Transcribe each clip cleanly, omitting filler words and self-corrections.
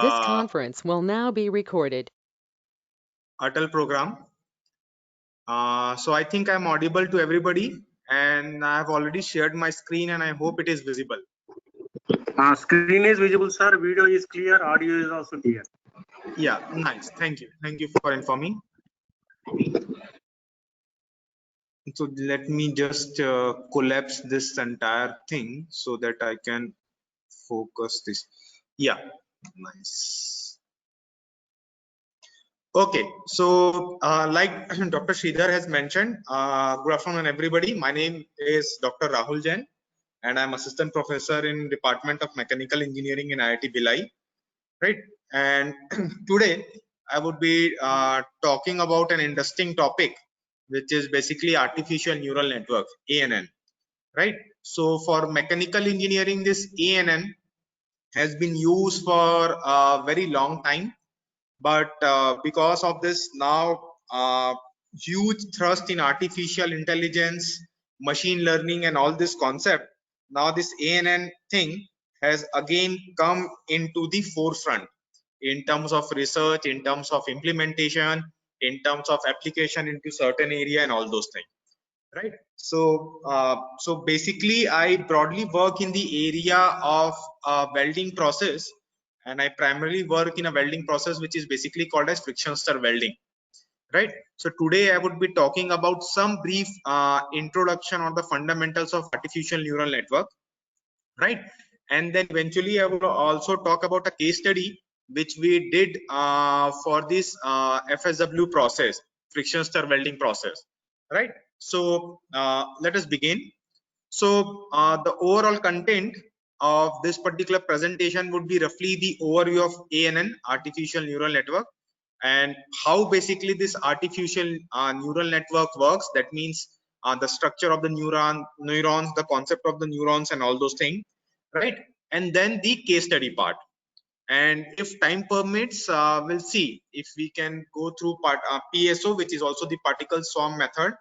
This conference will now be recorded. Atal program. So I think I'm audible to everybody, and I have already shared my screen, and I hope it is visible. Screen is visible, sir. Video is clear. Audio is also clear. Yeah, nice. Thank you. Thank you for informing. So let me just collapse this entire thing so that I can focus this. Yeah, nice. Okay, so like Dr. Sridhar has mentioned, good afternoon everybody. My name is Dr. Rahul Jain and I'm assistant professor in Department of Mechanical Engineering in IIT Bhilai, right? And today I would be talking about an interesting topic, which is basically artificial neural network, ANN, right? So for mechanical engineering, this ANN has been used for a very long time, but because of this now huge thrust in artificial intelligence, machine learning and all this concept, now this ANN thing has again come into the forefront in terms of research, in terms of implementation, in terms of application into certain area and all those things, right? So so basically I broadly work in the area of welding process, and I primarily work in a welding process which is basically called as friction stir welding, right? So today I would be talking about some brief introduction on the fundamentals of artificial neural network, right? And then eventually I will also talk about a case study which we did for this FSW process, friction stir welding process, right? So let us begin. So the overall content of this particular presentation would be roughly the overview of ANN, artificial neural network, and how basically this artificial neural network works. That means the structure of the neurons, the concept of the neurons and all those things, right? And then the case study part. And if time permits, we'll see if we can go through part PSO, which is also the particle swarm method,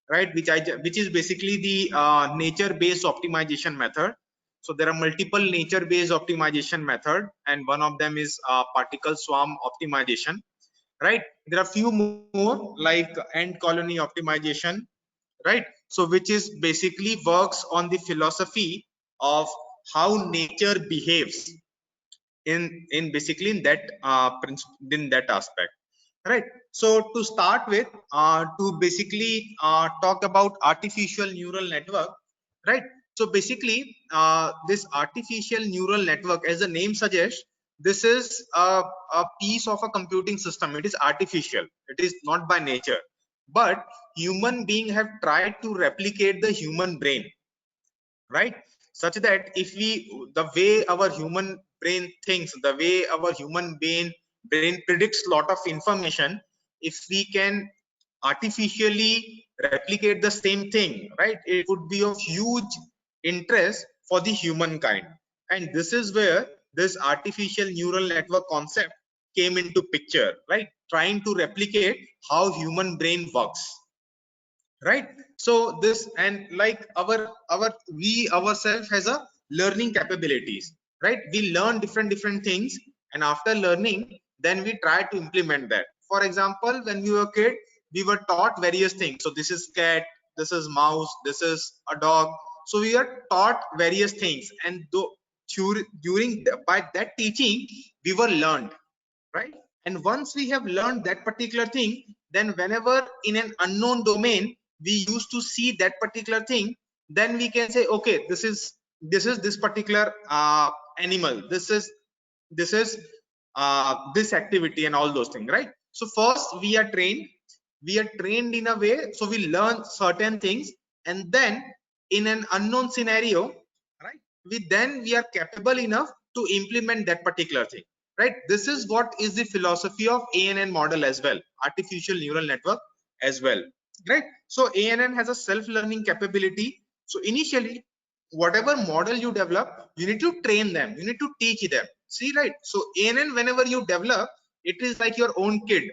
right? Which is basically the nature-based optimization method. So there are multiple nature-based optimization method, and one of them is particle swarm optimization, right? There are few more like ant colony optimization, right? So which is basically works on the philosophy of how nature behaves in basically in that in that aspect, right? So to start with, to basically talk about artificial neural network, right? So basically this artificial neural network, as the name suggests, this is a piece of a computing system. It is artificial, it is not by nature, but human being have tried to replicate the human brain, right? Such that if we, the way our human brain thinks, the way our human brain predicts lot of information, if we can artificially replicate the same thing, right, it would be of huge interest for the humankind. And this is where this artificial neural network concept came into picture, right? Trying to replicate how human brain works, right? So this, and like our we ourselves has a learning capabilities, right? We learn different things, and after learning then we try to implement that. For example, when we were a kid, we were taught various things. So this is cat, this is mouse, this is a dog. So we are taught various things, and by that teaching we were learned, right? And once we have learned that particular thing, then whenever in an unknown domain we used to see that particular thing, then we can say, okay, this is this particular animal, this is this activity and all those things, right? So first we are trained in a way, so we learn certain things, and then in an unknown scenario, right, we are capable enough to implement that particular thing, right? This is what is the philosophy of ANN model as well, artificial neural network as well, right? So ANN has a self-learning capability. So initially, whatever model you develop, you need to train them, you need to teach them, see, right? So ANN, whenever you develop, it is like your own kid,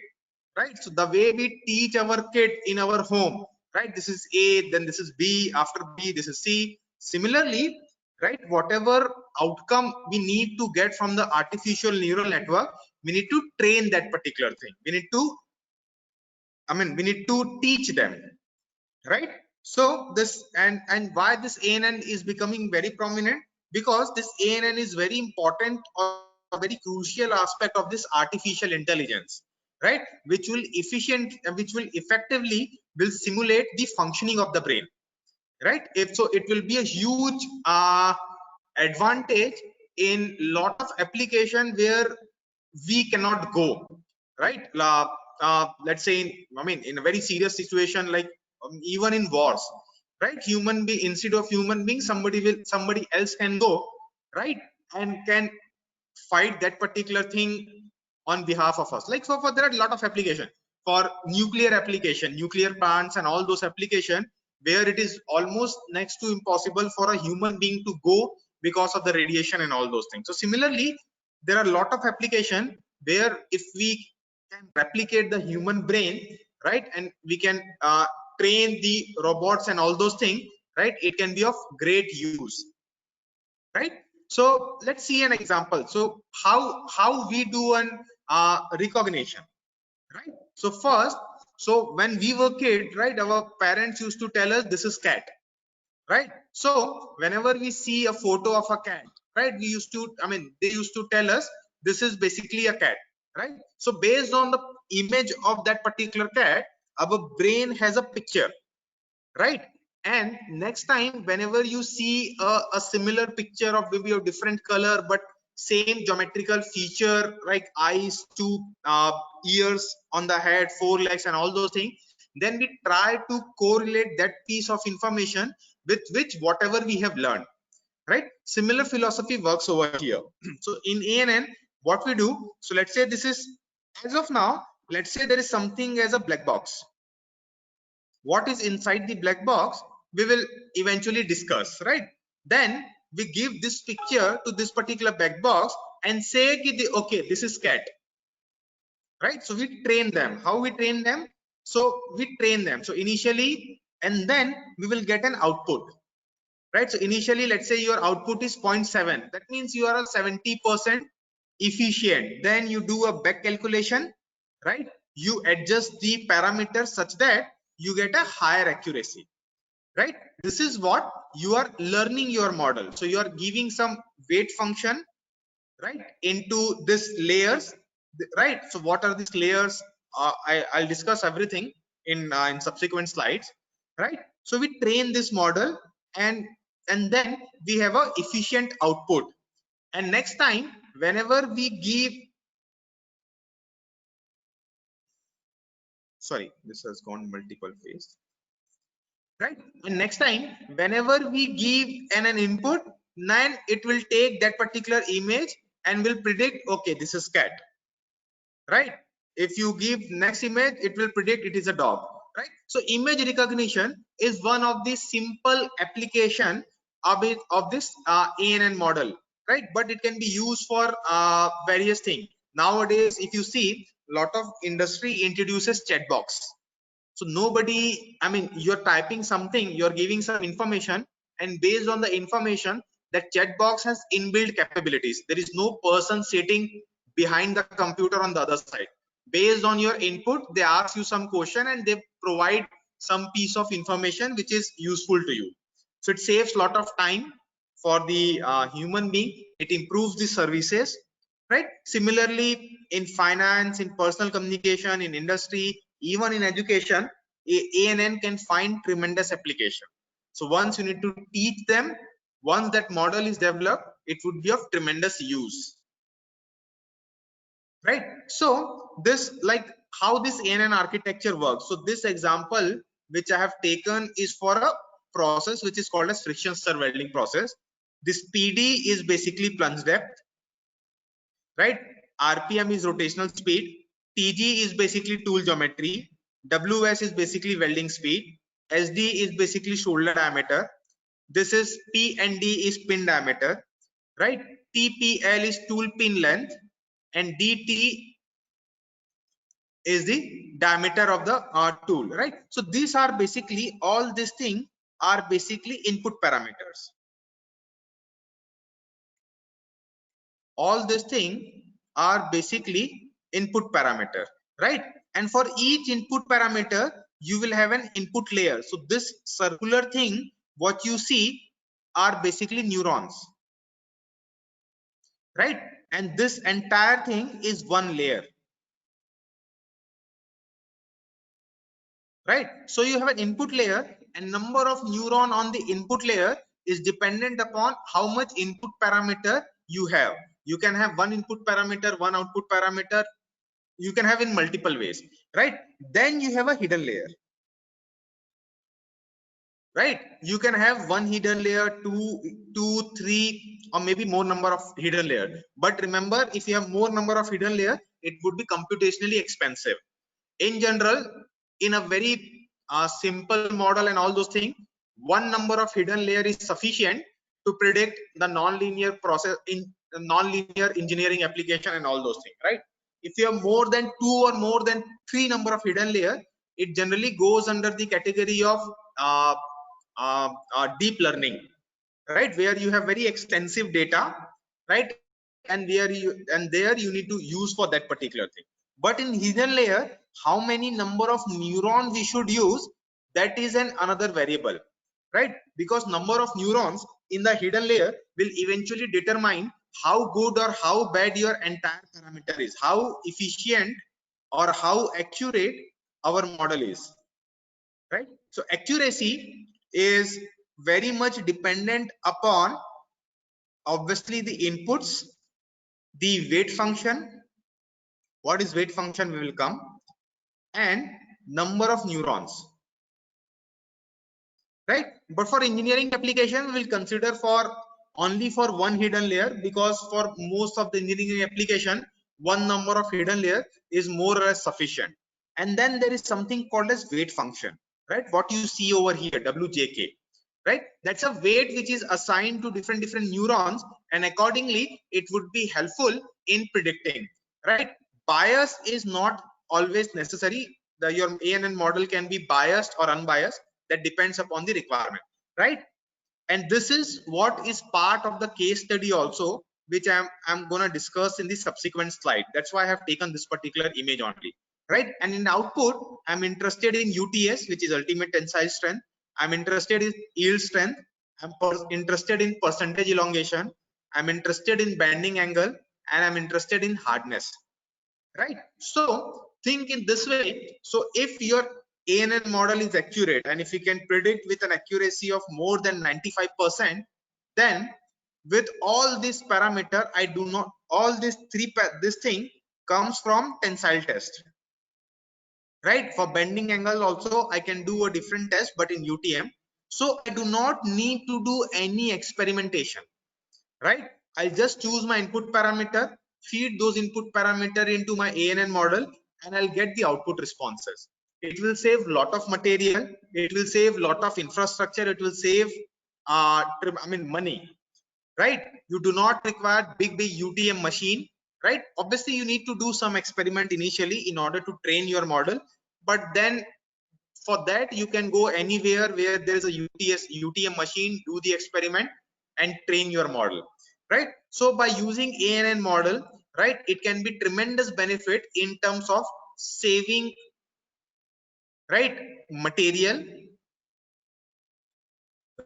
right? So the way we teach our kid in our home, right, this is A, then this is B, after B this is C. Similarly, right? Whatever outcome we need to get from the artificial neural network, we need to train that particular thing. We need to, we need to teach them, right? So this, and why this ANN is becoming very prominent, because this ANN is very important or very crucial aspect of this artificial intelligence, right? Which will effectively will simulate the functioning of the brain, right? If so, it will be a huge advantage in lot of application where we cannot go, right? Let's say, in a very serious situation, like even in wars, right? Human being, instead of human being, somebody else can go, right, and can fight that particular thing on behalf of us. Like, so for there are a lot of application for nuclear application, nuclear plants and all those application where it is almost next to impossible for a human being to go because of the radiation and all those things. So similarly, there are a lot of application where if we can replicate the human brain, right, and we can train the robots and all those things, right, it can be of great use, right? So let's see an example. So how we do an recognition, right? So first, so when we were kids, right, our parents used to tell us this is cat, right? So whenever we see a photo of a cat, right, we used to, they used to tell us this is basically a cat, right? So based on the image of that particular cat, our brain has a picture, right? And next time whenever you see a similar picture of maybe a different color but same geometrical feature, like eyes, two ears on the head, four legs and all those things, then we try to correlate that piece of information with which whatever we have learned, right? Similar philosophy works over here. So in ANN, what we do, so let's say this is, as of now, let's say there is something as a black box. What is inside the black box we will eventually discuss, right? Then we give this picture to this particular black box and say, okay, this is cat, right? So we train them. How we train them? So we train them, so initially, and then we will get an output, right? So initially, let's say your output is 0.7, that means you are a 70% efficient. Then you do a back calculation, right? You adjust the parameters such that you get a higher accuracy, right? This is what you are learning your model. So you are giving some weight function, right, into this layers, right? So what are these layers? I'll discuss everything in subsequent slides, right? So we train this model, and then we have a efficient output. And next time whenever we give, sorry, this has gone multiple phase, right? And next time whenever we give an input, then it will take that particular image and will predict, okay, this is cat, right? If you give next image, it will predict it is a dog, right? So image recognition is one of the simple application of this ANN model, right? But it can be used for various things. Nowadays, if you see, lot of industry introduces chat box. So nobody, you're typing something, you're giving some information, and based on the information, that chat box has inbuilt capabilities. There is no person sitting behind the computer on the other side. Based on your input, they ask you some question and they provide some piece of information which is useful to you. So it saves a lot of time for the human being. It improves the services, right? Similarly, in finance, in personal communication, in industry, even in education, ANN can find tremendous application. So once you need to teach them, once that model is developed, it would be of tremendous use, right? So this, like how this ANN architecture works. So this example which I have taken is for a process which is called as friction stir welding process. This PD is basically plunge depth, right? RPM is rotational speed. TG is basically tool geometry. WS is basically welding speed. SD is basically shoulder diameter. This is P and D is pin diameter, right? TPL is tool pin length, and DT is the diameter of the tool, right? So these are basically, all these things are basically input parameters, all these things are basically input parameter, right? And for each input parameter, you will have an input layer. So this circular thing, what you see are basically neurons, right? And this entire thing is one layer, right? So you have an input layer, and number of neuron on the input layer is dependent upon how much input parameter you have. You can have one input parameter, one output parameter. You can have in multiple ways, right? Then you have a hidden layer, right? You can have one hidden layer, two, three, or maybe more number of hidden layer. But remember, if you have more number of hidden layer, it would be computationally expensive. In general, in a very simple model and all those things, one number of hidden layer is sufficient to predict the non-linear process in non-linear engineering application and all those things, right? If you have more than two or more than three number of hidden layer, it generally goes under the category of deep learning, right? Where you have very extensive data, right? And there you need to use for that particular thing. But in hidden layer, how many number of neurons we should use, that is another variable, right? Because number of neurons in the hidden layer will eventually determine how good or how bad your entire parameter is, how efficient or how accurate our model is, right? So accuracy is very much dependent upon obviously the inputs, the weight function. What is weight function? We will come, and number of neurons, right? But for engineering application, we will consider for only for one hidden layer, because for most of the engineering application, one number of hidden layer is more or less sufficient. And then there is something called as weight function, right? What you see over here, WJK, right? That's a weight which is assigned to different neurons, and accordingly it would be helpful in predicting, right? Bias is not always necessary. Your ANN model can be biased or unbiased. That depends upon the requirement, right? And this is what is part of the case study also, which I'm going to discuss in the subsequent slide. That's why I have taken this particular image only, right? And in output, I'm interested in UTS, which is ultimate tensile strength. I'm interested in yield strength. I'm interested in percentage elongation. I'm interested in bending angle, and I'm interested in hardness, right? So think in this way. So if your ANN model is accurate, and if you can predict with an accuracy of more than 95%, then with all this parameter, I do not, all this thing comes from tensile test, right? For bending angle also I can do a different test, but in UTM. So I do not need to do any experimentation, right? I'll just choose my input parameter, feed those input parameter into my ANN model, and I'll get the output responses. It will save lot of material, it will save lot of infrastructure, it will save money, right? You do not require big UTM machine, right? Obviously you need to do some experiment initially in order to train your model, but then for that you can go anywhere where there is a UTM machine, do the experiment and train your model, right? So by using ANN model, right, it can be tremendous benefit in terms of saving, right, material,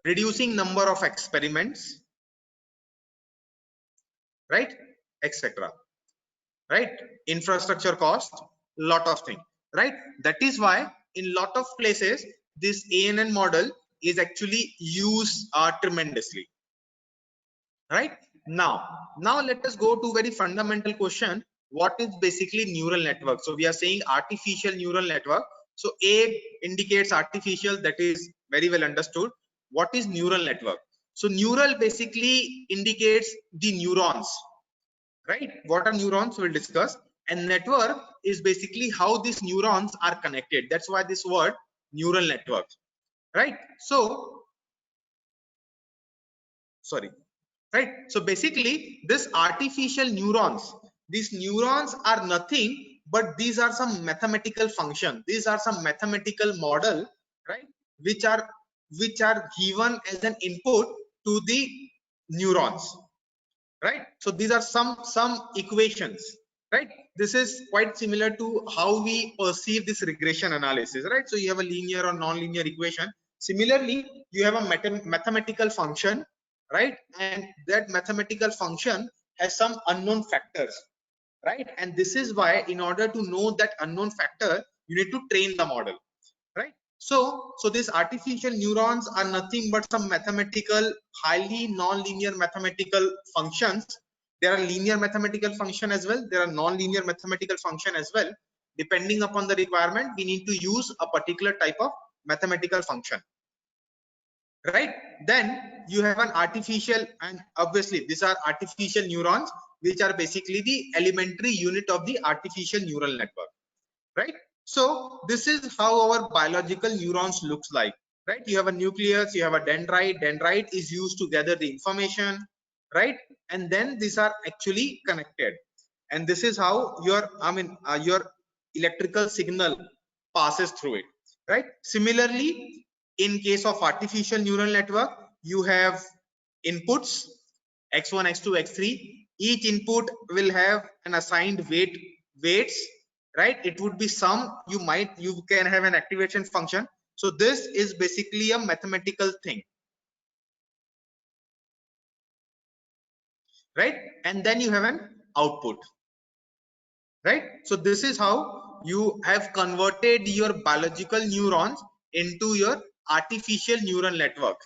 reducing number of experiments, right, etc., right? Infrastructure cost, lot of things, right? That is why in lot of places this ANN model is actually used tremendously, right? Now let us go to very fundamental question. What is basically neural network? So we are saying artificial neural network. So A indicates artificial, that is very well understood. What is neural network? So neural basically indicates the neurons, right? What are neurons? We'll discuss. And network is basically how these neurons are connected. That's why this word neural network, right? So sorry, right? So basically this artificial neurons, these neurons are nothing but these are some mathematical function, these are some mathematical model, right, which are given as an input to the neurons, right? So these are some equations, right? This is quite similar to how we perceive this regression analysis, right? So you have a linear or non-linear equation. Similarly, you have a mathematical function, right? And that mathematical function has some unknown factors, right? And this is why, in order to know that unknown factor, you need to train the model, right? So these artificial neurons are nothing but some mathematical, highly non-linear mathematical functions. There are linear mathematical function as well. There are non-linear mathematical function as well. Depending upon the requirement, we need to use a particular type of mathematical function, right? Then you have an artificial, and obviously these are artificial neurons, which are basically the elementary unit of the artificial neural network, right? So this is how our biological neurons looks like, right? You have a nucleus, you have a dendrite. Dendrite is used to gather the information, right? And then these are actually connected, and this is how your your electrical signal passes through it, right? Similarly, in case of artificial neural network, you have inputs x1, x2, x3. Each input will have an assigned weights, right? It would be some, you can have an activation function. So this is basically a mathematical thing, right? And then you have an output, right? So this is how you have converted your biological neurons into your artificial neural network,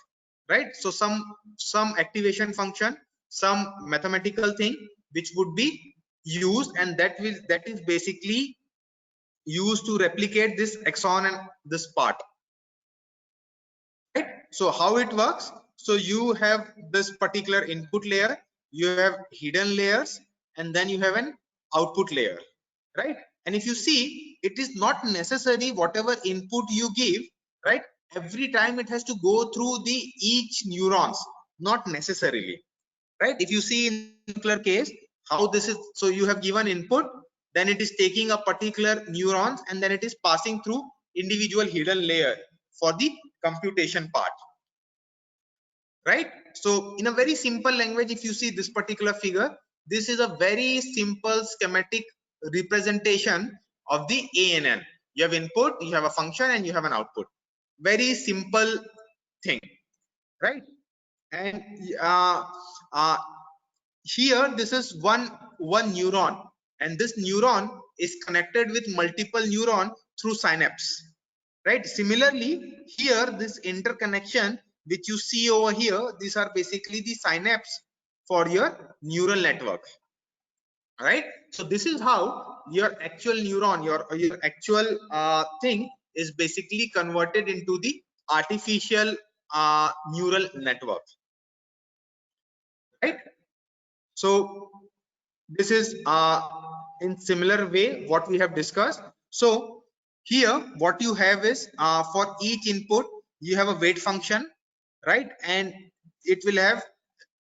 right? So some activation function, some mathematical thing which would be used, and that is basically used to replicate this axon and this part, right? So how it works? So you have this particular input layer, you have hidden layers, and then you have an output layer, right? And if you see, it is not necessary whatever input you give, right? Every time it has to go through the each neurons, not necessarily, right? If you see in particular case how this is, so you have given input, then it is taking a particular neurons, and then it is passing through individual hidden layer for the computation part, right? So in a very simple language, if you see this particular figure, this is a very simple schematic representation of the ANN. You have input, you have a function, and you have an output. Very simple thing, right? And here this is one neuron, and this neuron is connected with multiple neuron through synapse, right? Similarly, here this interconnection which you see over here, these are basically the synapse for your neural network, right? So this is how your actual neuron, your actual thing is basically converted into the artificial neural network, right? So this is in similar way what we have discussed. So here what you have is for each input you have a weight function, right? And it will have,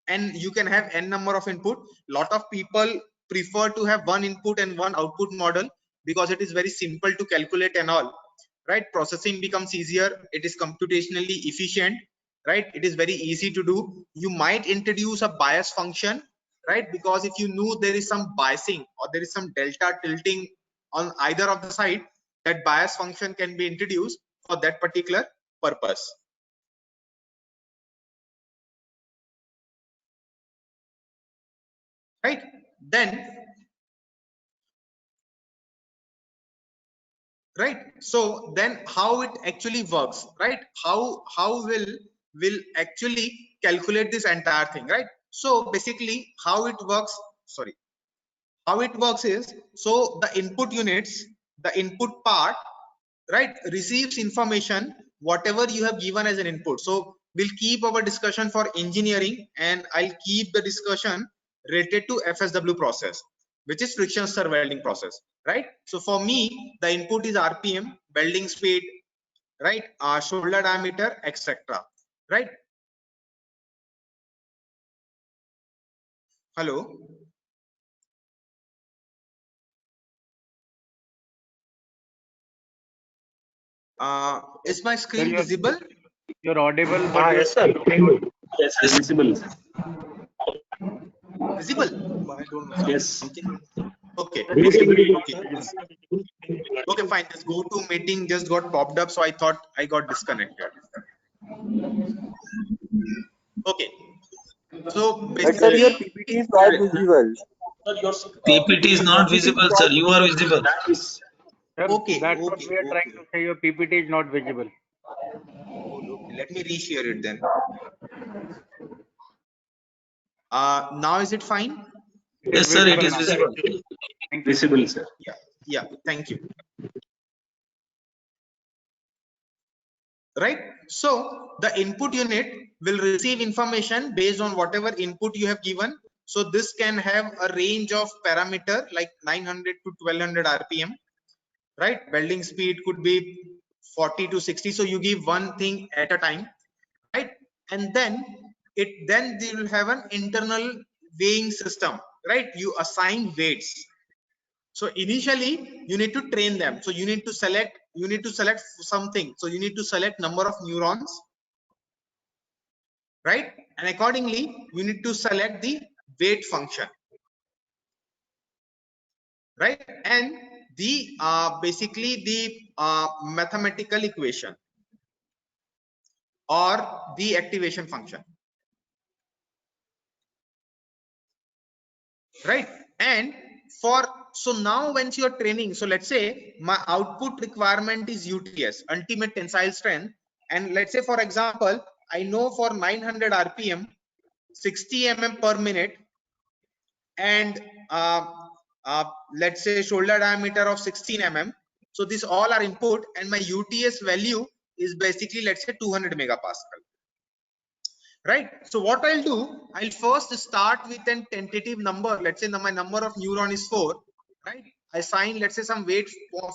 and you can have n number of input. Lot of people prefer to have one input and one output model because it is very simple to calculate and all, right? Processing becomes easier, it is computationally efficient, right? It is very easy to do. You might introduce a bias function, right? Because if you know there is some biasing or there is some delta tilting on either of the side, that bias function can be introduced for that particular purpose, right? Then right, so then how it actually works, right? How will actually calculate this entire thing, right? So basically how it works, sorry, how it works is, so the input units, the input part, right, receives information whatever you have given as an input. So we'll keep our discussion for engineering, and I'll keep the discussion related to FSW process, which is friction stir welding process, right? So for me the input is RPM, welding speed, right, shoulder diameter, etc., right? Hello, is my screen visible? You're audible, but Yes, sir. Yes, sir. Visible. Visible? Yes. Okay. Visible. Okay, fine. This GoTo meeting just got popped up, so I thought I got disconnected. Okay. So But sir, your basically, PPT is not visible. PPT is not visible, sir. You are visible. Sir, okay, that's what okay, we are trying to say. Your PPT is not visible. okay. Let me reshare it then. Now is it fine? Yes, sir, it is now. visible. Thank you. Visible, sir. Yeah. Thank you. Right. So the input unit will receive information based on whatever input you have given. So this can have a range of parameter like 900 to 1200 RPM. Right. Welding speed could be 40 to 60. So you give one thing at a time. Right. And then they will have an internal weighing system. Right. You assign weights. So initially you need to train them. So you need to select something. So you need to select number of neurons, right? And accordingly you need to select the weight function, right? And the basically the mathematical equation or the activation function, right? And so now once you're training, so let's say my output requirement is UTS, ultimate tensile strength, and let's say for example I know for 900 RPM 60 mm per minute, and let's say shoulder diameter of 16 mm. So these all are input, and my UTS value is basically, let's say, 200 megapascal. Right. So what I'll do, I'll first start with a tentative number. Let's say my number of neuron is 4. Right. I assign, let's say, some weight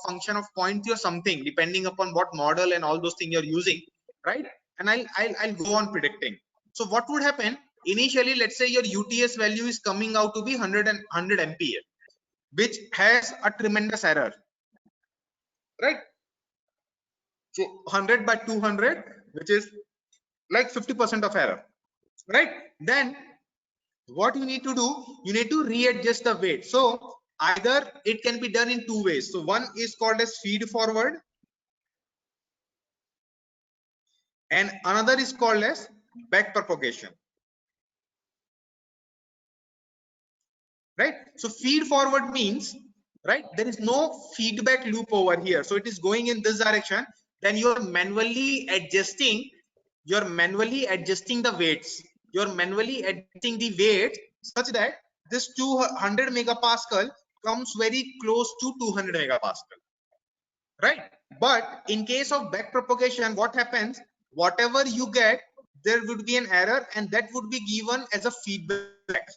function of 0.3 or something, depending upon what model and all those things you're using. Right. And I'll go on predicting. So what would happen initially? Let's say your UTS value is coming out to be 100 MPa, which has a tremendous error. Right. So 100 by 200, which is like 50% of error. Right. Then what you need to do, you need to readjust the weight. So either it can be done in two ways. So one is called as feed forward, and another is called as back propagation. Right. So feed forward means, right, there is no feedback loop over here. So it is going in this direction. Then you're manually adjusting the weights. You're manually adjusting the weight such that this 200 megapascal comes very close to 200 megapascal. Right. But in case of back propagation, what happens? Whatever you get, there would be an error, and that would be given as a feedback.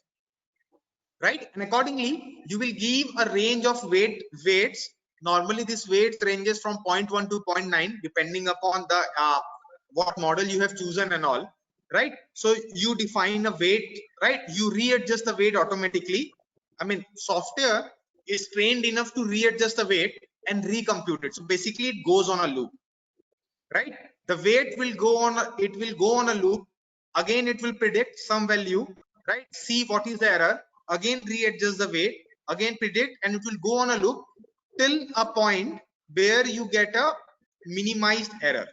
Right. And accordingly you will give a range of weights. Normally this weight ranges from 0.1 to 0.9 depending upon the what model you have chosen and all. Right. So you define a weight, right? You readjust the weight automatically. I mean, software is trained enough to readjust the weight and recompute it. So basically it goes on a loop. Right. The weight will go on a loop. Again it will predict some value, right? See what is the error, again readjust the weight, again predict, and it will go on a loop till a point where you get a minimized error.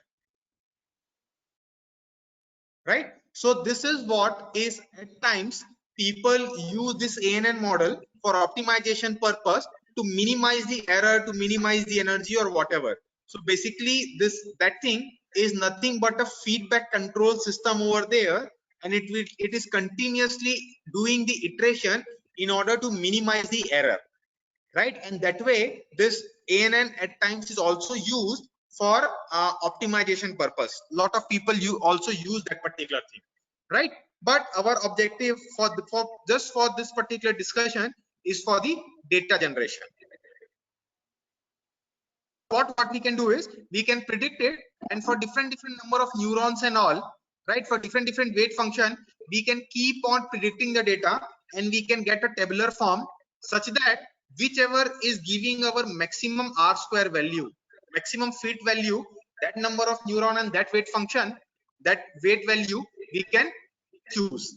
Right. So this is what is, at times people use this ANN model for optimization purpose to minimize the error, to minimize the energy or whatever. So basically that thing is nothing but a feedback control system over there, and it is continuously doing the iteration in order to minimize the error. Right. And that way this ANN at times is also used for optimization purpose. Lot of people also use that particular thing. Right. But our objective for this particular discussion is for the data generation. What we can do is we can predict it, and for different number of neurons and all, right, for different weight function, we can keep on predicting the data, and we can get a tabular form such that whichever is giving our maximum R square value, maximum fit value, that number of neuron and that weight function, that weight value we can choose.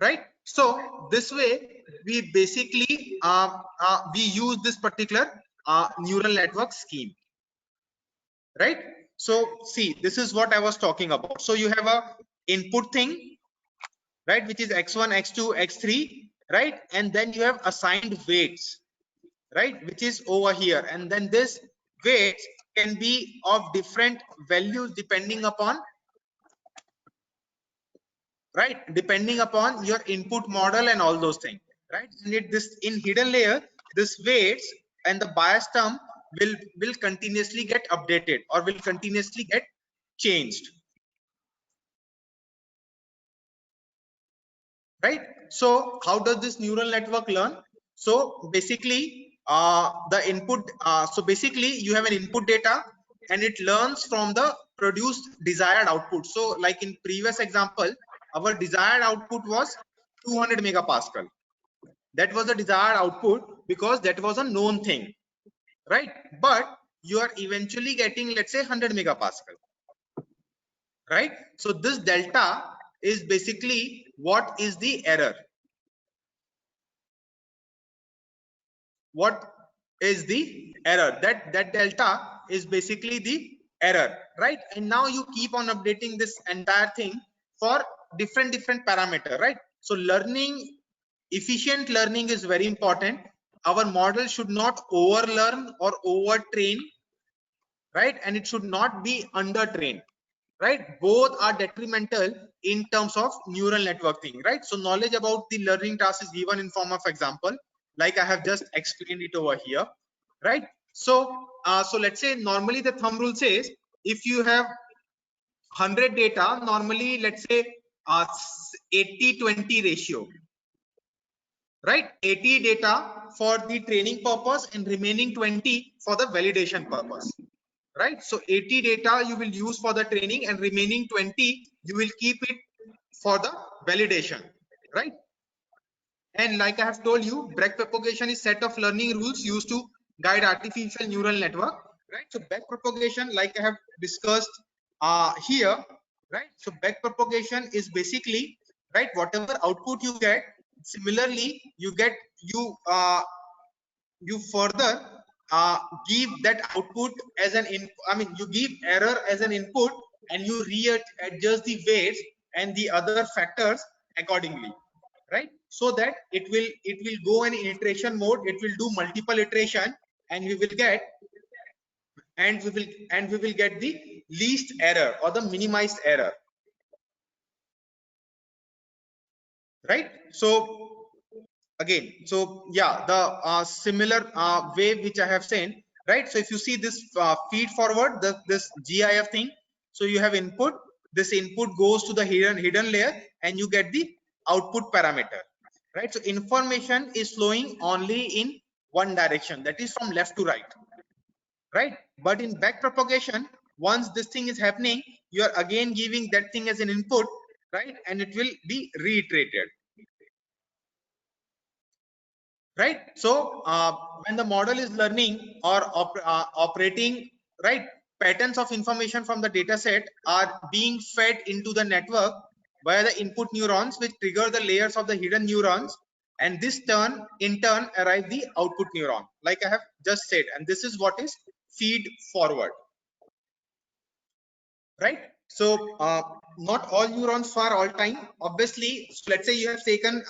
Right. So this way we basically we use this particular neural network scheme, right? So see, this is what I was talking about. So you have a input thing, right, which is x1, x2, x3, right? And then you have assigned weights, right, which is over here. And then this weights can be of different values depending upon, right, depending upon your input model and all those things, right? And this in hidden layer, this weights and the bias term will continuously get updated or will continuously get changed, right? So how does this neural network learn? So basically the input so basically you have an input data and it learns from the produced desired output. So like in previous example, our desired output was 200 megapascal. That was the desired output because that was a known thing, right? But you are eventually getting, let's say, 100 megapascal, right? So this delta is basically what is the error. What is the error? That delta is basically the error, right? And now you keep on updating this entire thing for different parameter, right? So learning, efficient learning is very important. Our model should not overlearn or overtrain, right? And it should not be undertrained, right? Both are detrimental in terms of neural network thing, right? So knowledge about the learning task is given in form of example, like I have just explained it over here, right? So so let's say normally the thumb rule says if you have 100 data, normally let's say 80-20 ratio, right? 80 data for the training purpose and remaining 20 for the validation purpose, right? So 80 data you will use for the training and remaining 20 you will keep it for the validation, right? And like I have told you, backpropagation is set of learning rules used to guide artificial neural network, right? So backpropagation, like I have discussed here, right? So backpropagation is basically, right, whatever output you get, similarly you get you further give that output as an you give error as an input and you readjust the weights and the other factors accordingly, right? So that it will go in iteration mode, it will do multiple iteration and we will get the least error or the minimized error, right? So again, so yeah, the similar way which I have said, right? So if you see this feed forward, this GIF thing, so you have input, this input goes to the hidden layer and you get the output parameter, right? So information is flowing only in one direction, that is from left to right, right? But in backpropagation, once this thing is happening, you are again giving that thing as an input, right? And it will be reiterated, right? So when the model is learning or operating, right, patterns of information from the data set are being fed into the network via the input neurons, which trigger the layers of the hidden neurons, and this in turn arrive the output neuron, like I have just said. And this is what is feed forward, right? So not all neurons fire all time, obviously. So let's say you have taken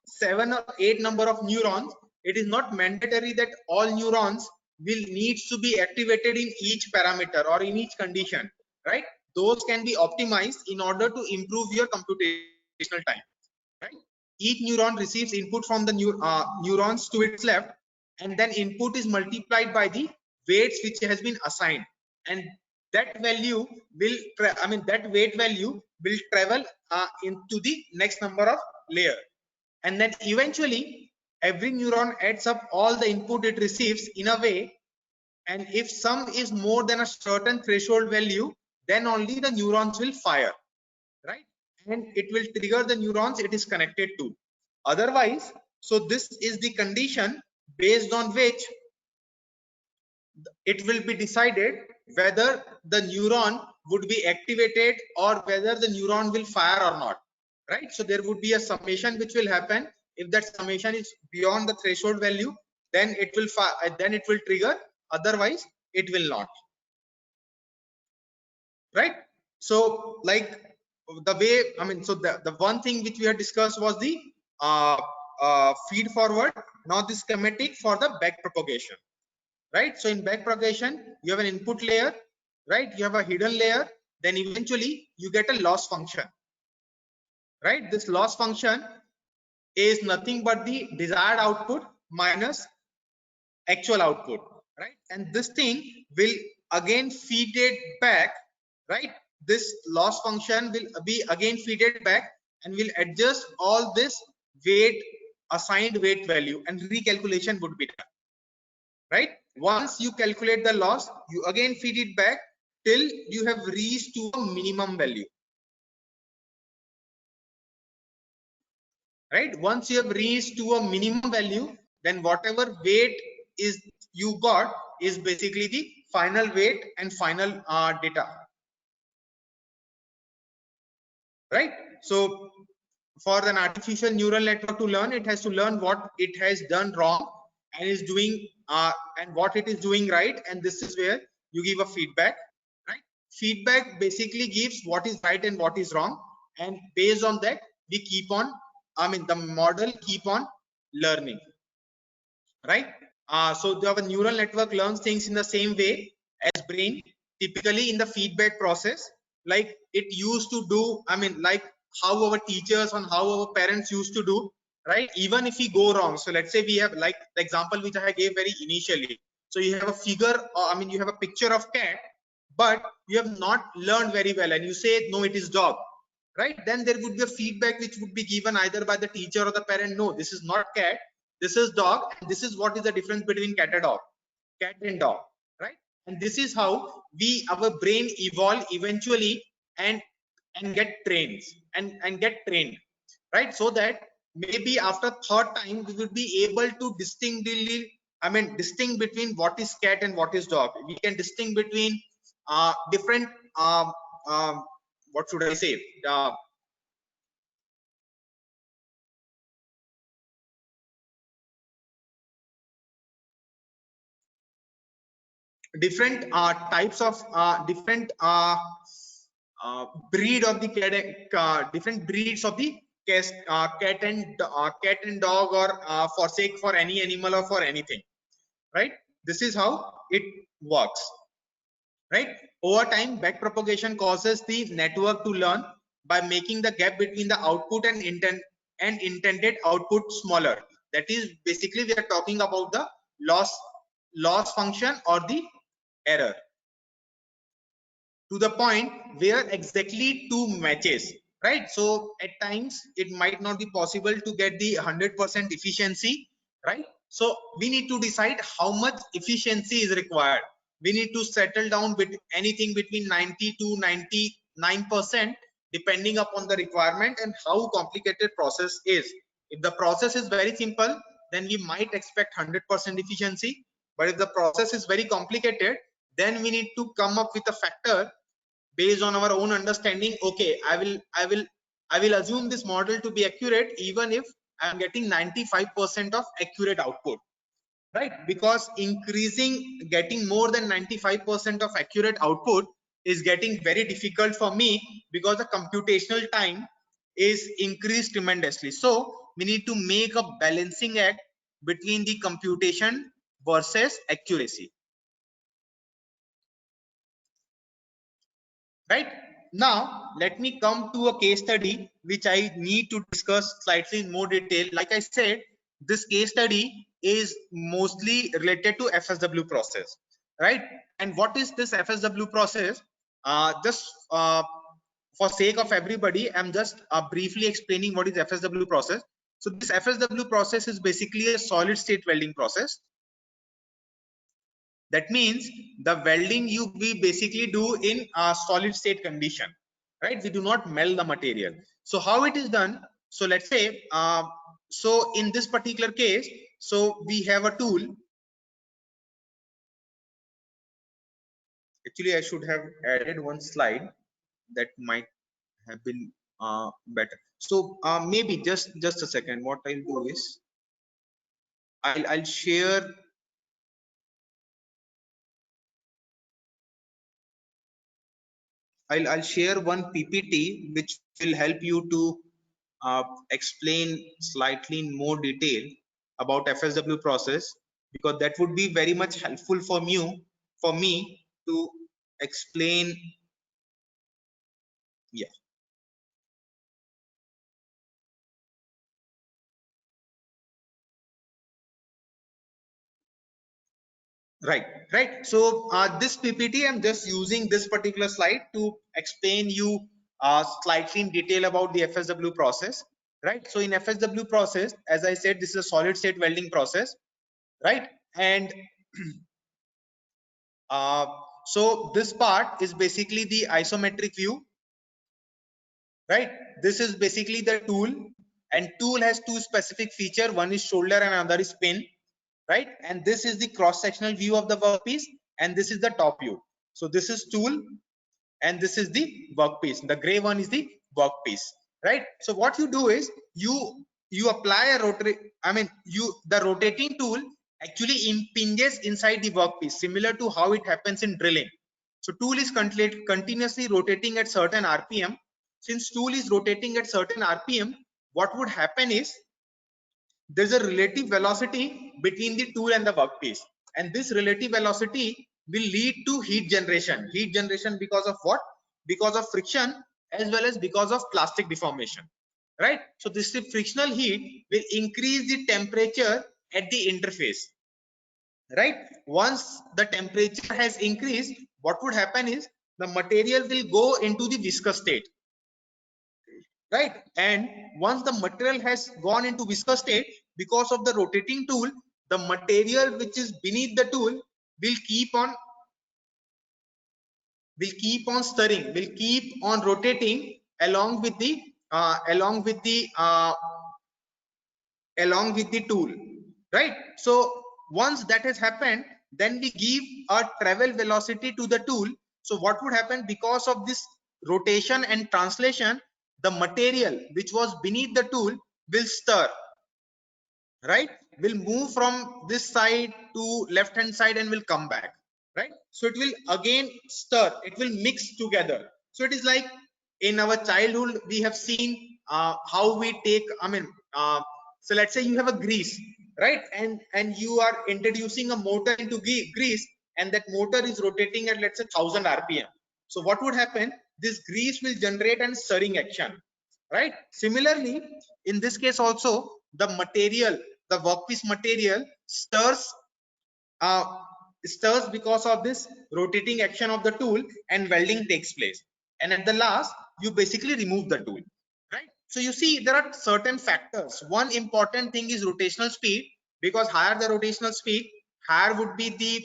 7 or 8 number of neurons, it is not mandatory that all neurons will needs to be activated in each parameter or in each condition, right? Those can be optimized in order to improve your computational time, right? Each neuron receives input from the neurons to its left, and then input is multiplied by the weights which has been assigned, and that value will that weight value will travel into the next number of layer, and then eventually every neuron adds up all the input it receives in a way, and if sum is more than a certain threshold value, then only the neurons will fire, right? And it will trigger the neurons it is connected to. Otherwise, so this is the condition based on which it will be decided whether the neuron would be activated or whether the neuron will fire or not. right? So there would be a summation which will happen. If that summation is beyond the threshold value, then it will trigger, otherwise it will not, right? So like the way, I mean, so the one thing which we had discussed was the feed forward. Now the schematic for the back propagation, right? So in back propagation, you have an input layer, right? You have a hidden layer, then eventually you get a loss function, right? This loss function is nothing but the desired output minus actual output, right? And this thing will again feed it back, right? This loss function will be again feed it back and will adjust all this weight, assigned weight value, and recalculation would be done, right? Once you calculate the loss, you again feed it back till you have reached to a minimum value, right? Once you have reached to a minimum value, then whatever weight is you got is basically the final weight and final data, right? So for an artificial neural network to learn, it has to learn what it has done wrong and is doing and what it is doing right, and this is where you give a feedback, right? Feedback basically gives what is right and what is wrong, and based on that we keep on, I mean, the model keep on learning, right? So the neural network learns things in the same way as brain, typically in the feedback process, like it used to do, I mean, like how our teachers and how our parents used to do, right? Even if we go wrong, so let's say we have, like the example which I gave very initially, so you have a figure, I mean, you have a picture of cat, but you have not learned very well and you say no, it is dog, right? Then there would be a feedback which would be given either by the teacher or the parent, no, this is not cat, this is dog, and this is what is the difference between cat and dog, right? And this is how our brain evolve eventually and get trained and get trained, right? So that maybe after third time we will be able to distinctly, I mean, distinct between what is cat and what is dog. We can distinct between different what should I say, different types of different breed of the cat, different breeds of the cat and dog, or forsake for any animal or for anything, right? This is how it works, right? Over time, back propagation causes the network to learn by making the gap between the output and intended output smaller. That is basically we are talking about the loss function or the error, to the point where exactly two matches, right? So at times it might not be possible to get the 100% efficiency, right? So we need to decide how much efficiency is required. We need to settle down with anything between 90 to 99%, depending upon the requirement and how complicated process is. If the process is very simple, then we might expect 100% efficiency. But if the process is very complicated, then we need to come up with a factor based on our own understanding. Okay, I will assume this model to be accurate even if I'm getting 95% of accurate output, right? Because getting more than 95% of accurate output is getting very difficult for me, because the computational time is increased tremendously. So we need to make a balancing act between the computation versus accuracy, right? Now let me come to a case study which I need to discuss slightly in more detail. Like I said, this case study is mostly related to FSW process, right? And what is this FSW process? Just for sake of everybody, I'm just briefly explaining what is FSW process. So this FSW process is basically a solid state welding process. That means the welding we basically do in a solid state condition, right? We do not melt the material. So how it is done? So let's say, so in this particular case, so we have a tool. Actually, I should have added one slide that might have been better. So maybe just a second. What I'll do is I'll share. I'll share one PPT which will help you to explain slightly in more detail about FSW process, because that would be very much helpful for me to explain. Yeah. Right. So this PPT, I'm just using this particular slide to explain you slightly in detail about the FSW process. Right. So in FSW process, as I said, this is a solid state welding process. Right. And so this part is basically the isometric view. Right. This is basically the tool, and tool has two specific features. One is shoulder and another is pin. Right. And this is the cross sectional view of the workpiece, and this is the top view. So this is tool and this is the workpiece. The gray one is the workpiece. Right. So what you do is you apply a rotary, the rotating tool actually impinges inside the workpiece, similar to how it happens in drilling. So tool is continuously rotating at certain RPM. Since tool is rotating at certain RPM, what would happen is there's a relative velocity between the tool and the workpiece, and this relative velocity will lead to heat generation. Heat generation because of what? Because of friction as well as because of plastic deformation. Right. So this frictional heat will increase the temperature at the interface. Right. Once the temperature has increased, what would happen is the material will go into the viscous state. Right. And once the material has gone into viscous state, because of the rotating tool, the material which is beneath the tool will keep on stirring, will keep on rotating along with the tool. Right. So once that has happened, then we give a travel velocity to the tool. So what would happen? Because of this rotation and translation, the material which was beneath the tool will stir. Right. Will move from this side to left hand side and will come back. Right. So it will again stir, it will mix together. So it is like in our childhood we have seen how we take, so let's say you have a grease, right, and you are introducing a motor into grease, and that motor is rotating at, let's say, 1000 RPM. So what would happen? This grease will generate an stirring action. Right. Similarly, in this case also, the material, the workpiece material stirs because of this rotating action of the tool, and welding takes place. And at the last, you basically remove the tool. Right. So you see, there are certain factors. One important thing is rotational speed, because higher the rotational speed, higher would be the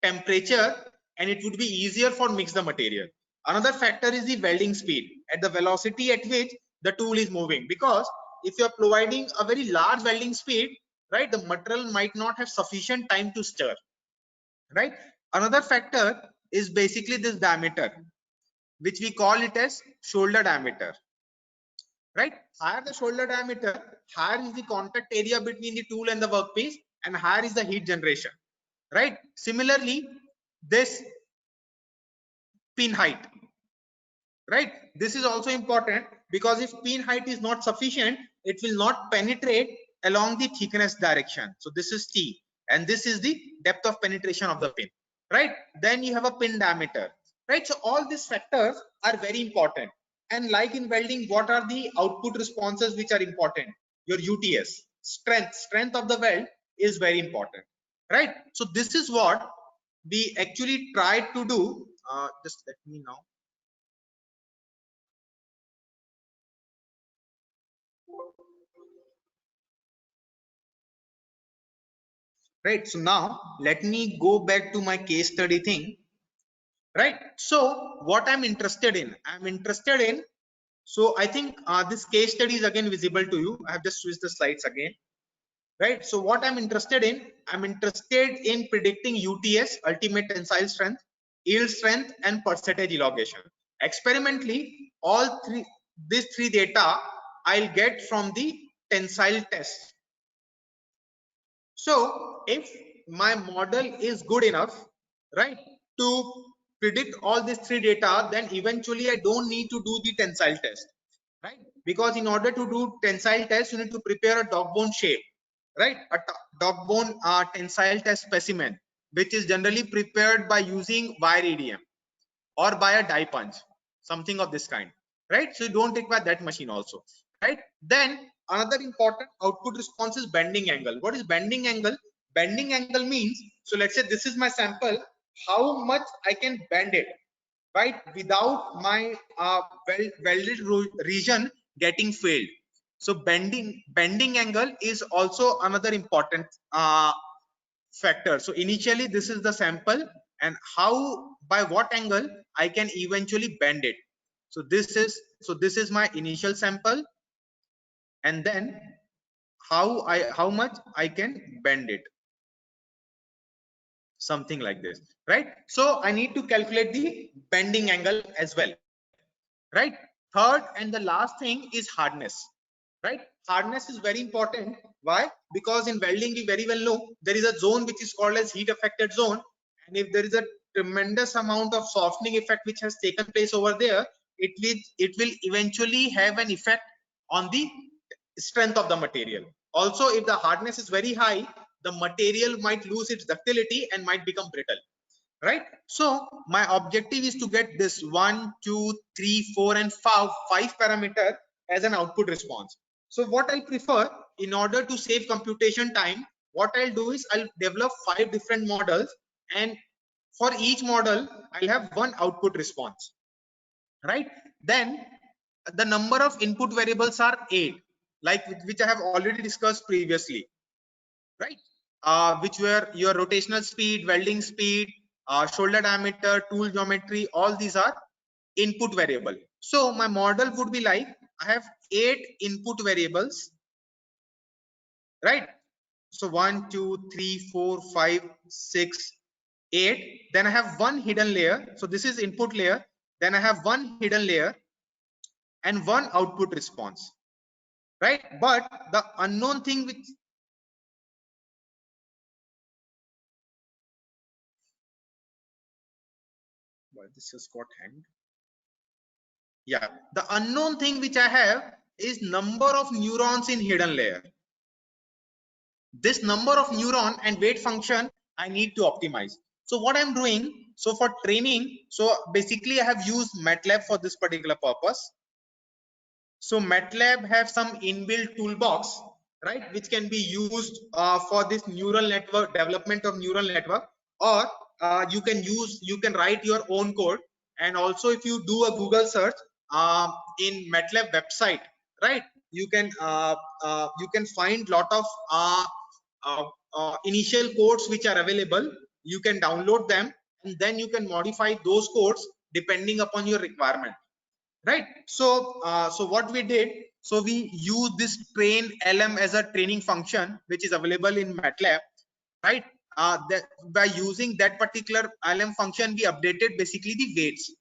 temperature, and it would be easier for mix the material. Another factor is the welding speed, at the velocity at which the tool is moving, because if you are providing a very large welding speed, right, the material might not have sufficient time to stir. Right. Another factor is basically this diameter, which we call it as shoulder diameter. Right. Higher the shoulder diameter, higher is the contact area between the tool and the workpiece, and higher is the heat generation. Right. Similarly, this pin height. Right. This is also important, because if pin height is not sufficient, it will not penetrate along the thickness direction. So this is T, and this is the depth of penetration of the pin. Right. Then you have a pin diameter. Right. So all these factors are very important. And like in welding, what are the output responses which are important? Your UTS, strength of the weld is very important. Right. So this is what we actually tried to do. Just let me now. Right. So now let me go back to my case study thing. Right. So what I'm interested in, so I think this case study is again visible to you. I have just switched the slides again. Right. So what I'm interested in predicting UTS, ultimate tensile strength, yield strength, and percentage elongation. Experimentally, all these three data I'll get from the tensile test. So if my model is good enough, right, to predict all these three data, then eventually I don't need to do the tensile test, right? Because in order to do tensile test, you need to prepare a dog bone shape, right? A dog bone tensile test specimen, which is generally prepared by using wire EDM or by a die punch, something of this kind, right? So you don't require that machine also, right? Then another important output response is bending angle. What is bending angle? Bending angle means, so let's say this is my sample, how much I can bend it, right, without my welded region getting failed. So bending angle is also another important factor. So initially this is the sample, and how, by what angle I can eventually bend it. So this is my initial sample, and then how much I can bend it, something like this, right? So I need to calculate the bending angle as well, right? Third and the last thing is hardness, right? Hardness is very important. Why? Because in welding we very well know there is a zone which is called as heat affected zone, and if there is a tremendous amount of softening effect which has taken place over there, it will eventually have an effect on the strength of the material. Also, if the hardness is very high, the material might lose its ductility and might become brittle, right? So my objective is to get this 1, 2, 3, 4 and 5 parameter as an output response. So what I prefer, in order to save computation time, what I'll do is I'll develop 5 different models, and for each model I'll have one output response, right? Then the number of input variables are 8, like which I have already discussed previously, right? Which were your rotational speed, welding speed, shoulder diameter, tool geometry, all these are input variable. So my model would be like, I have 8 input variables, right? So 1, 2, 3, 4, 5, 6, 8. Then I have one hidden layer. So this is input layer. Then I have one hidden layer and one output response, right? But the unknown thing which this has got hanged. Yeah, the unknown thing which I have is number of neurons in hidden layer. This number of neuron and weight function I need to optimize. So what I'm doing, so for training, so basically I have used MATLAB for this particular purpose. So MATLAB have some inbuilt toolbox, right, which can be used for this neural network, development of neural network, or you can write your own code. And also if you do a Google search in MATLAB website, right, you can find lot of initial codes which are available. You can download them, and then you can modify those codes depending upon your requirement, right? So so what we did, so we use this train lm as a training function which is available in MATLAB, right? That by using that particular lm function, we updated basically the weights,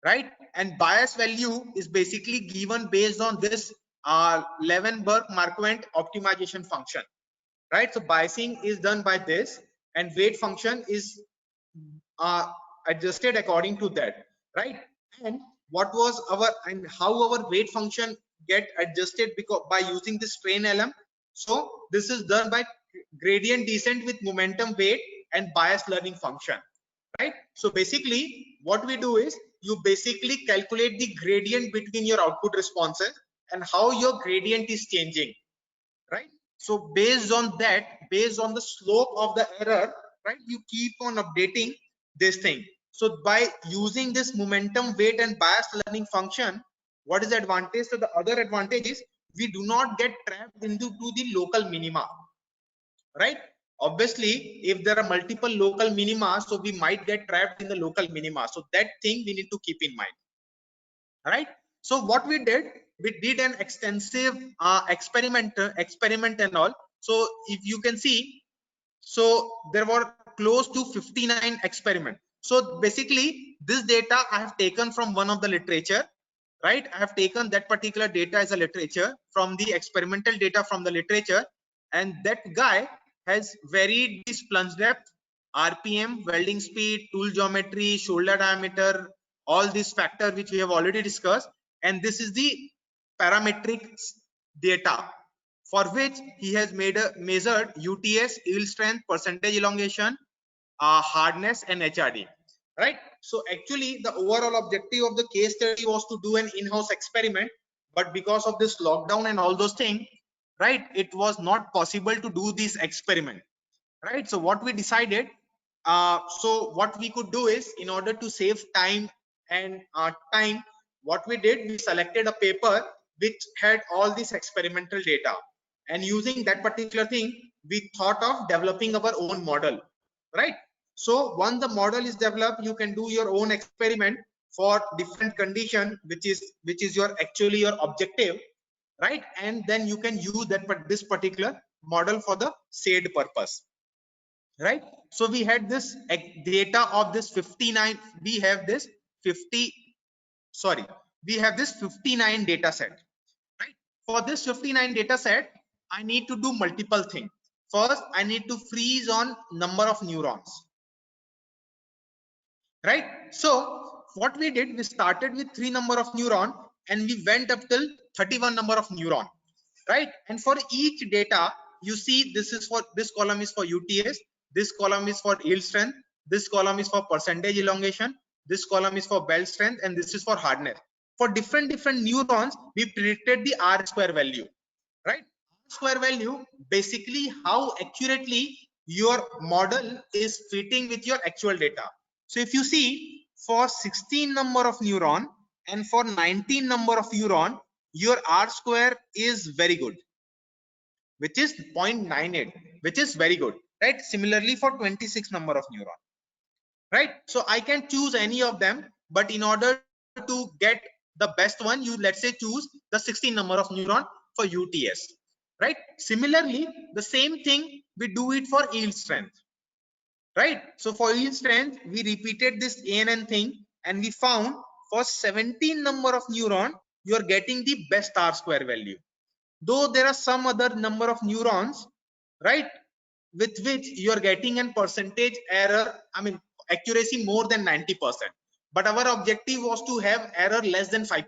right? And bias value is basically given based on this Levenberg-Marquardt optimization function, right? So biasing is done by this, and weight function is adjusted according to that, right? And what was our, and how our weight function get adjusted because by using this train lm. So this is done by gradient descent with momentum weight and bias learning function, right? So basically what we do is you basically calculate the gradient between your output responses and how your gradient is changing, right? So based on that, based on the slope of the error, right, you keep on updating this thing. So by using this momentum weight and bias learning function, what is the advantage? So the other advantage is we do not get trapped into the local minima, right? Obviously if there are multiple local minima, so we might get trapped in the local minima. So that thing we need to keep in mind, right? So what we did an extensive experiment and all. So if you can see, so there were close to 59 experiments. So basically this data I have taken from one of the literature, right? I have taken that particular data as a literature from the experimental data from the literature, and that guy has varied this plunge depth, RPM, welding speed, tool geometry, shoulder diameter, all these factors which we have already discussed, and this is the parametric data for which he has measured UTS, yield strength, percentage elongation, hardness, and HRD, right? So actually the overall objective of the case study was to do an in-house experiment, but because of this lockdown and all those things, right, it was not possible to do this experiment, right? So what we decided, so what we could do is, in order to save time and time, what we did, we selected a paper which had all this experimental data, and using that particular thing, we thought of developing our own model, right? So once the model is developed, you can do your own experiment for different condition, which is your actually your objective, right? And then you can use that this particular model for the said purpose, right? So we had this data of this 59, we have this 50, sorry, we have this 59 data set, right? For this 59 data set, I need to do multiple things. First, I need to freeze on number of neurons, right? So what we did, we started with 3 number of neuron and we went up till 31 number of neuron, right? And for each data, you see, this is for, this column is for UTS, this column is for yield strength, this column is for percentage elongation, this column is for belt strength, and this is for hardness. For different neurons, we predicted the R square value, right? R square value, basically how accurately your model is fitting with your actual data. So if you see, for 16 number of neuron and for 19 number of neuron, your R square is very good, which is 0.98, which is very good, right? Similarly for 26 number of neuron, right? So I can choose any of them, but in order to get the best one, you, let's say, choose the 16 number of neuron for UTS, right? Similarly, the same thing we do it for yield strength, right? So for yield strength, we repeated this ANN thing, and we found for 17 number of neuron, you are getting the best R square value. Though there are some other number of neurons, right, with which you are getting an percentage error, I mean accuracy more than 90%, but our objective was to have error less than 5%,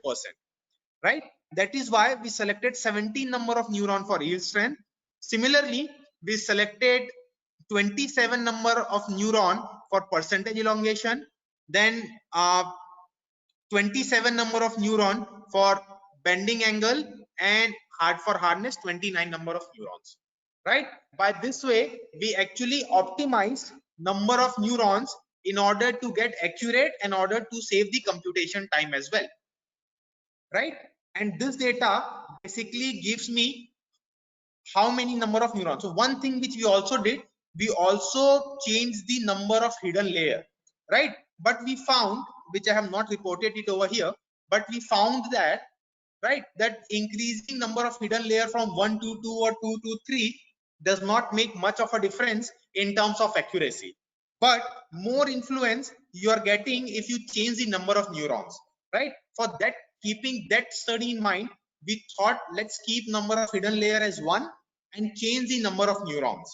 right? That is why we selected 17 number of neuron for yield strength. Similarly, we selected 27 number of neuron for percentage elongation, then 27 number of neuron for bending angle, and for hardness 29 number of neurons, right? By this way, we actually optimize number of neurons in order to get accurate, in order to save the computation time as well, right? And this data basically gives me how many number of neurons. So one thing which we also did, we also changed the number of hidden layer, right? But we found, which I have not reported it over here, but we found that, right, that increasing number of hidden layer from 1 to 2 or 2 to 3 does not make much of a difference in terms of accuracy, but more influence you are getting if you change the number of neurons, right? For that, keeping that study in mind, we thought, let's keep number of hidden layer as 1 and change the number of neurons,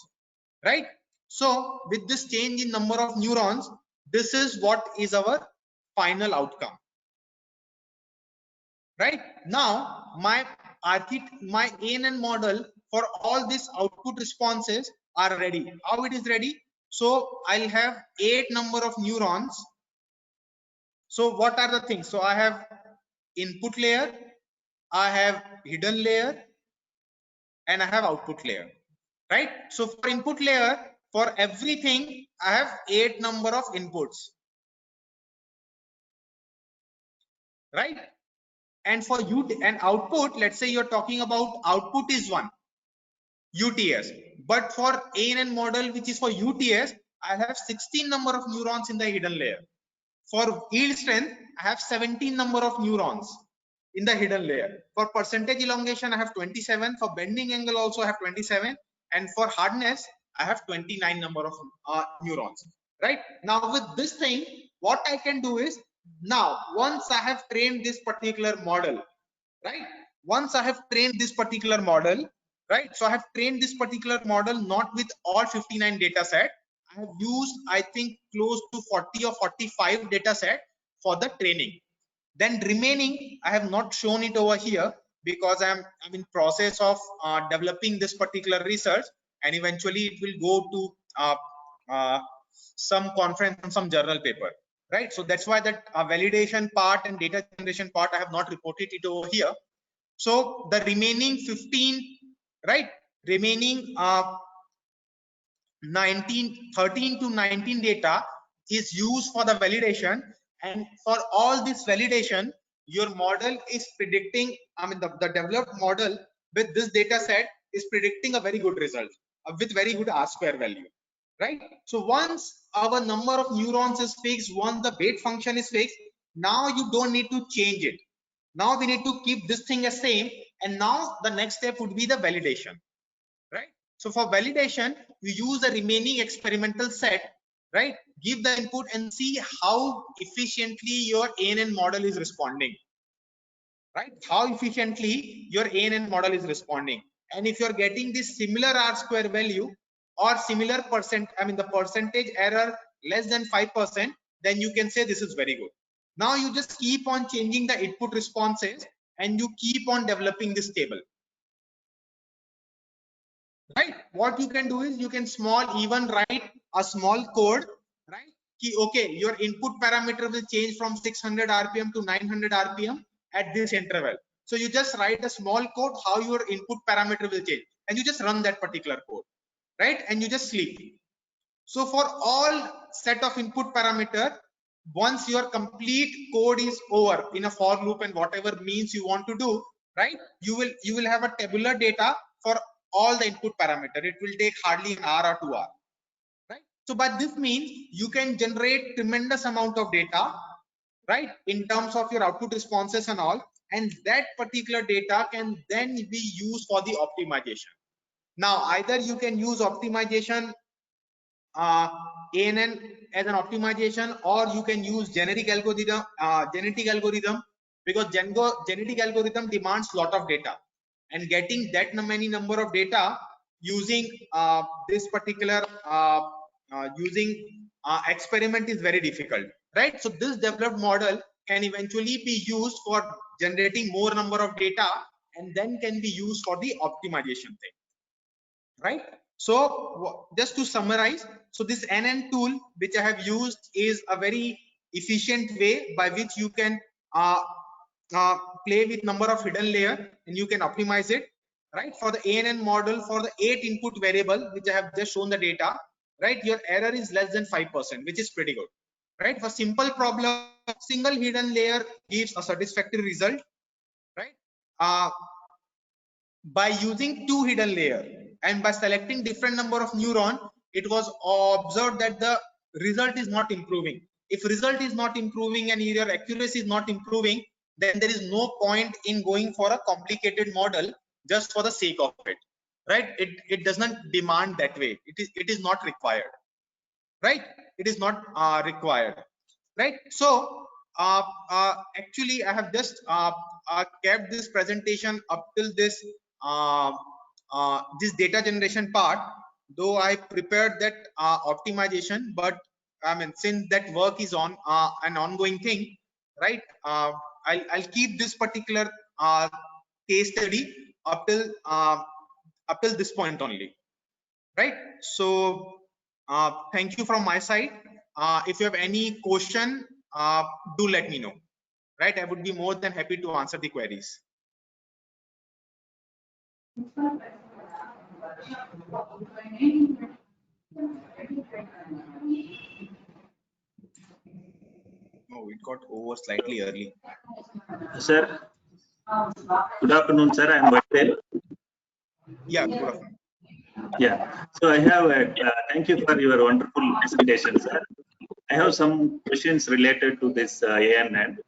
right? So with this change in number of neurons, this is what is our final outcome, right? Now my ANN model for all these output responses are ready. How it is ready? So I'll have 8 number of neurons. So what are the things? So I have input layer, I have hidden layer, and I have output layer, right? So for input layer, for everything, I have 8 number of inputs, right? And for output, let's say you're talking about output is 1 UTS, but for ANN model, which is for UTS, I have 16 number of neurons in the hidden layer. For yield strength, I have 17 number of neurons in the hidden layer. For percentage elongation, I have 27. For bending angle also I have 27, and for hardness I have 29 number of neurons, right? Now with this thing, what I can do is, Now, once I have trained this particular model, right? Once I have trained this particular model, right? So I have trained this particular model not with all 59 data set. I have used, I think, close to 40 or 45 data set for the training. Then remaining, I have not shown it over here because I'm in process of developing this particular research, and eventually it will go to some conference and some journal paper, right? So that's why that validation part and data generation part I have not reported it over here. So the remaining 15, right? Remaining 13 to 19 data is used for the validation, and for all this validation, your model is predicting, the developed model with this data set is predicting a very good result with very good R-square value, right? So once our number of neurons is fixed, once the weight function is fixed, now you don't need to change it. Now we need to keep this thing as same, and now the next step would be the validation, right? So for validation, we use the remaining experimental set, right? Give the input and see how efficiently your ANN model is responding, right? How efficiently your ANN model is responding. And if you're getting this similar R-square value or similar the percentage error less than 5%, then you can say this is very good. Now you just keep on changing the input responses and you keep on developing this table. Right, what you can do is you can even write a small code, right? Okay, your input parameter will change from 600 rpm to 900 rpm at this interval. So you just write a small code how your input parameter will change, and you just run that particular code, right? And you just sleep. So for all set of input parameter, once your complete code is over in a for loop and whatever means you want to do, right? You will have a tabular data for all the input parameter. It will take hardly an hour or 2 hours, right? So but this means you can generate tremendous amount of data, right, in terms of your output responses and all, and that particular data can then be used for the optimization. Now either you can use optimization ANN as an optimization, or you can use genetic algorithm, because genetic algorithm demands lot of data, and getting that many number of data using this particular experiment is very difficult, right? So this developed model can eventually be used for generating more number of data and then can be used for the optimization thing, right? So just to summarize, so this NN tool which I have used is a very efficient way by which you can play with number of hidden layer and you can optimize it, right? For the ANN model, for the 8 input variable which I have just shown the data, right, your error is less than 5%, which is pretty good, right? For simple problem, single hidden layer gives a satisfactory result, right? By using 2 hidden layer and by selecting different number of neuron, it was observed that the result is not improving. If result is not improving and your accuracy is not improving, then there is no point in going for a complicated model just for the sake of it, right? It does not demand that way. It is not required, right? It is not required, right? So actually I have just kept this presentation up till this this data generation part, though I prepared that optimization, but I mean, since that work is on an ongoing thing, right? I'll keep this particular case study up till this point only, right? So thank you from my side. If you have any question, do let me know, right? I would be more than happy to answer the queries. Oh, it got over slightly early. Sir, good afternoon, sir. I am Vatel. Yeah, good afternoon. Yeah. So I have thank you for your wonderful presentation, sir. I have some questions related to this ANN.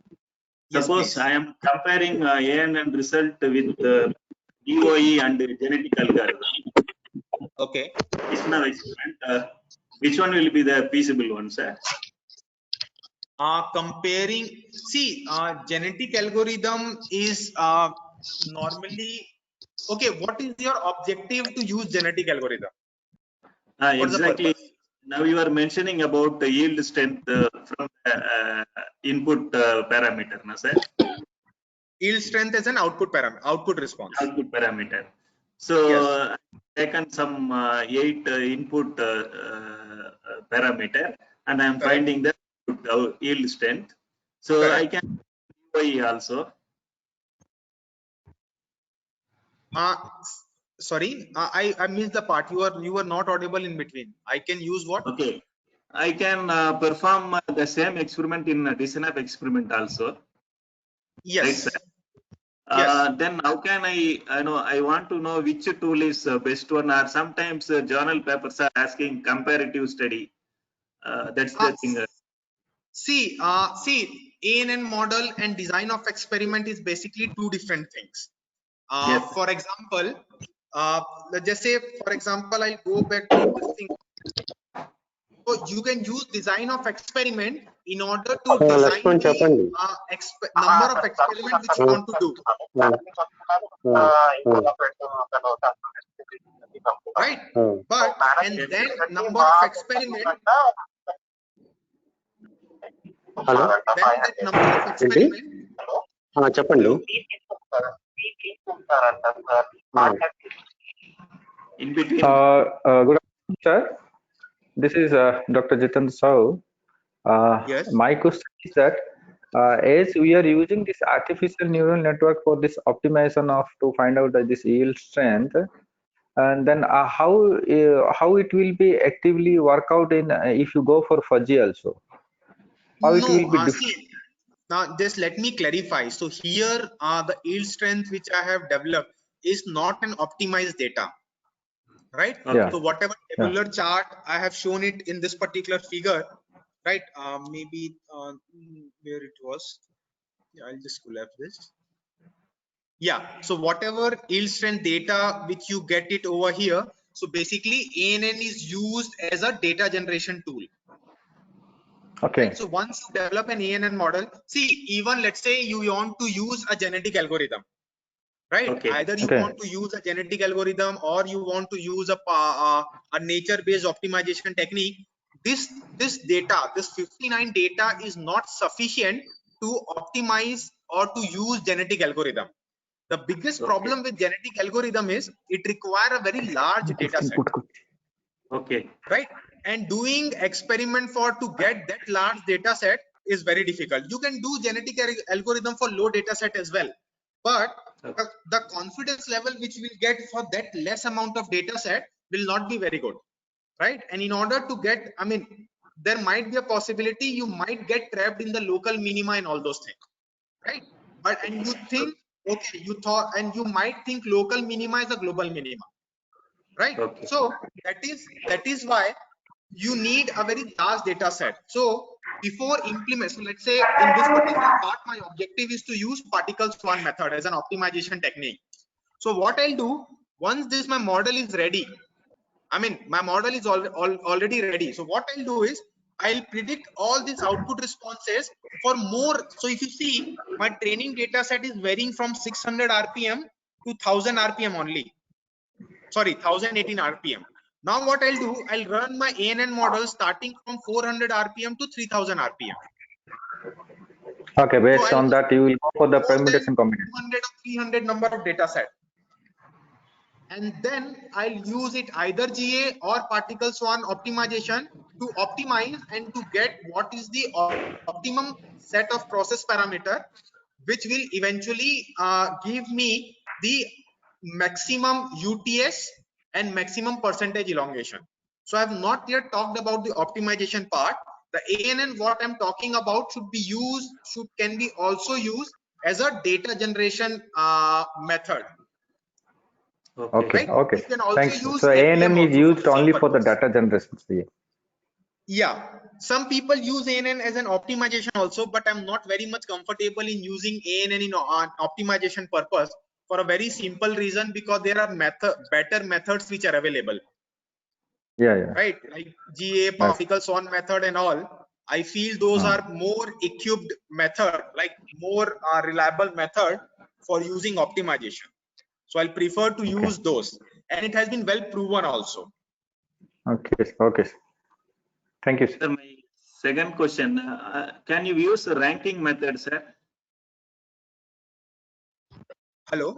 Yes, Suppose please. I am comparing ANN result with DOE and genetic algorithm. Okay. Experiment. Which one will be the feasible one, sir? comparing, see, genetic algorithm is normally, okay, what is your objective to use genetic algorithm? What's the Exactly. purpose? Now you are mentioning about the yield strength from input parameter, na sir? Yield strength is an output parameter, output response. Output parameter. So Yes. taken some 8 input parameter, and I am Correct. finding the yield strength. So Correct. I can dy also. Sorry, I missed the part. You were not audible in between. I can use what? Okay. I can perform the same experiment in DCNAP experiment also. Yes. Right, sir? Yes. Then how can I want to know which tool is best one, or sometimes journal papers are asking comparative study. That's the thing. See, ANN model and design of experiment is basically two different things. Yes. For example, let's just say, for example, I'll go back to this thing. So you can use design of experiment in order to design the number of experiment which you want to do. Right? But and then number of experiment. Hello. Then that number of experiment. చెప్పండి. In between. Good afternoon, sir. This is Dr. Jitendra Sahu. Yes. My question is that as we are using this artificial neural network for this optimization of to find out this yield strength, and then how it will be actively work out in if you go for fuzzy also? How it will be different? See, now just let me clarify. So here the yield strength which I have developed is not an optimized data, right? Yeah. So whatever tabular chart I have shown it in this particular figure, right? Maybe where it was. Yeah, I'll just collapse this. Yeah. So whatever yield strength data which you get it over here. So basically ANN is used as a data generation tool. Okay. Right? So once you develop an ANN model, see, even let's say you want to use a genetic algorithm, right? Okay. Either you want to use a genetic algorithm or you want to use a nature-based optimization technique. This data, this 59 data is not sufficient to optimize or to use genetic algorithm. The biggest problem with genetic algorithm is it requires a very large data set. Okay. Right? And doing experiment to get that large data set is very difficult. You can do genetic algorithm for low data set as well, but the confidence level which we'll get for that less amount of data set will not be very good, right? And in order to get, I mean, there might be a possibility you might get trapped in the local minima and all those things, right? But and you think, okay, you thought, and you might think local minima is a global minima, right? Okay. So that is why you need a very large data set. So before implement, so let's say in this particular part, my objective is to use particle swan method as an optimization technique. So what I'll do, once my model is ready, I mean, my model is already ready. So what I'll do is I'll predict all these output responses for more. So if you see, my training data set is varying from 600 RPM to 1000 RPM only. Sorry, 1018 RPM. Now what I'll do, I'll run my ANN model starting from 400 RPM to 3000 RPM. Okay, based on that, you will go for the permutation combination. 200 or 300 number of data set. And then I'll use it either GA or particle swan optimization to optimize and to get what is the optimum set of process parameter, which will eventually give me the maximum UTS and maximum percentage elongation. So I have not yet talked about the optimization part. The ANN, what I'm talking about, should be used, can be also used as a data generation method. Okay. Right? Okay. Thanks. Use So ANN is used only for the purpose. data generation. Yeah. Some people use ANN as an optimization also, but I'm not very much comfortable in using ANN in optimization purpose for a very simple reason, because there are better methods which are available. Yeah. Right? Like GA, particle swan method and all. I feel those are more equipped method, like more reliable method for using optimization. So I'll prefer to use those, and it has been well proven also. Okay. Okay. Thank you, sir. Sir, my second question, can you use the ranking method, sir? Hello,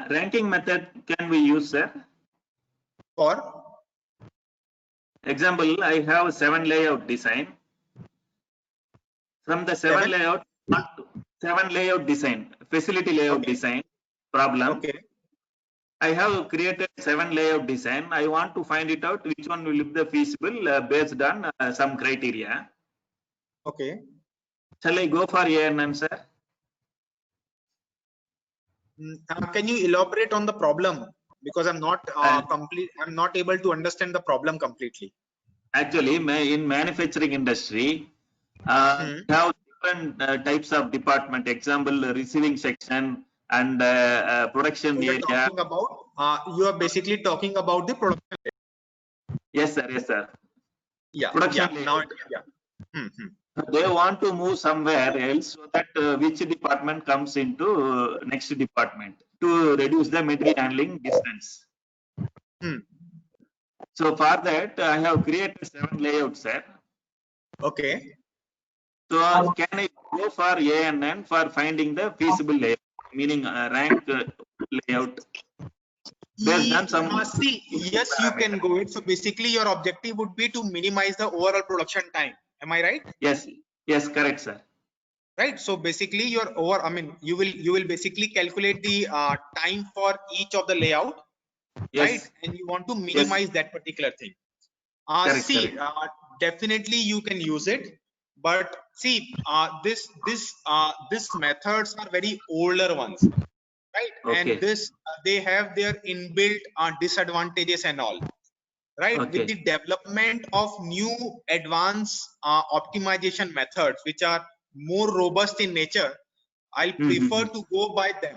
Ranking method can we use, sir? for Example, I have 7 layout design. From the 7 layout design, facility layout Okay. design problem, okay, I have created 7 layout design. I want to find it out which one will be feasible based on some criteria. okay. Shall I go for ANN, sir? Can you elaborate on the problem? Because I'm not I'm not able to understand the problem completely. Actually, in manufacturing industry, Hmm. we have different types of department. Example, receiving section and production You're area. talking about you are basically talking about the production. Yes, sir. Yes, sir. Yeah, Production yeah. Now, layout. yeah. Hmm. They want to move somewhere else so that which department comes into next department to reduce the material handling distance. Hmm. So for that, I have created 7 layouts, sir. Okay. So can I go for ANN for finding the feasible layout, meaning rank layout based on some. See, yes, you can go it. So basically, your objective would be to minimize the overall production time. Am I right? Yes, yes, correct, sir. Right. So basically, I mean, you will basically calculate the time for each of the layout, right? Yes, And you want to yes, minimize that particular thing. correct, See, correct. definitely you can use it, but see, this methods are very older ones, right? And Okay, this they have their inbuilt disadvantages and all, right? With okay. the development of new advanced optimization methods, which are more robust in nature, I'll prefer to go by them,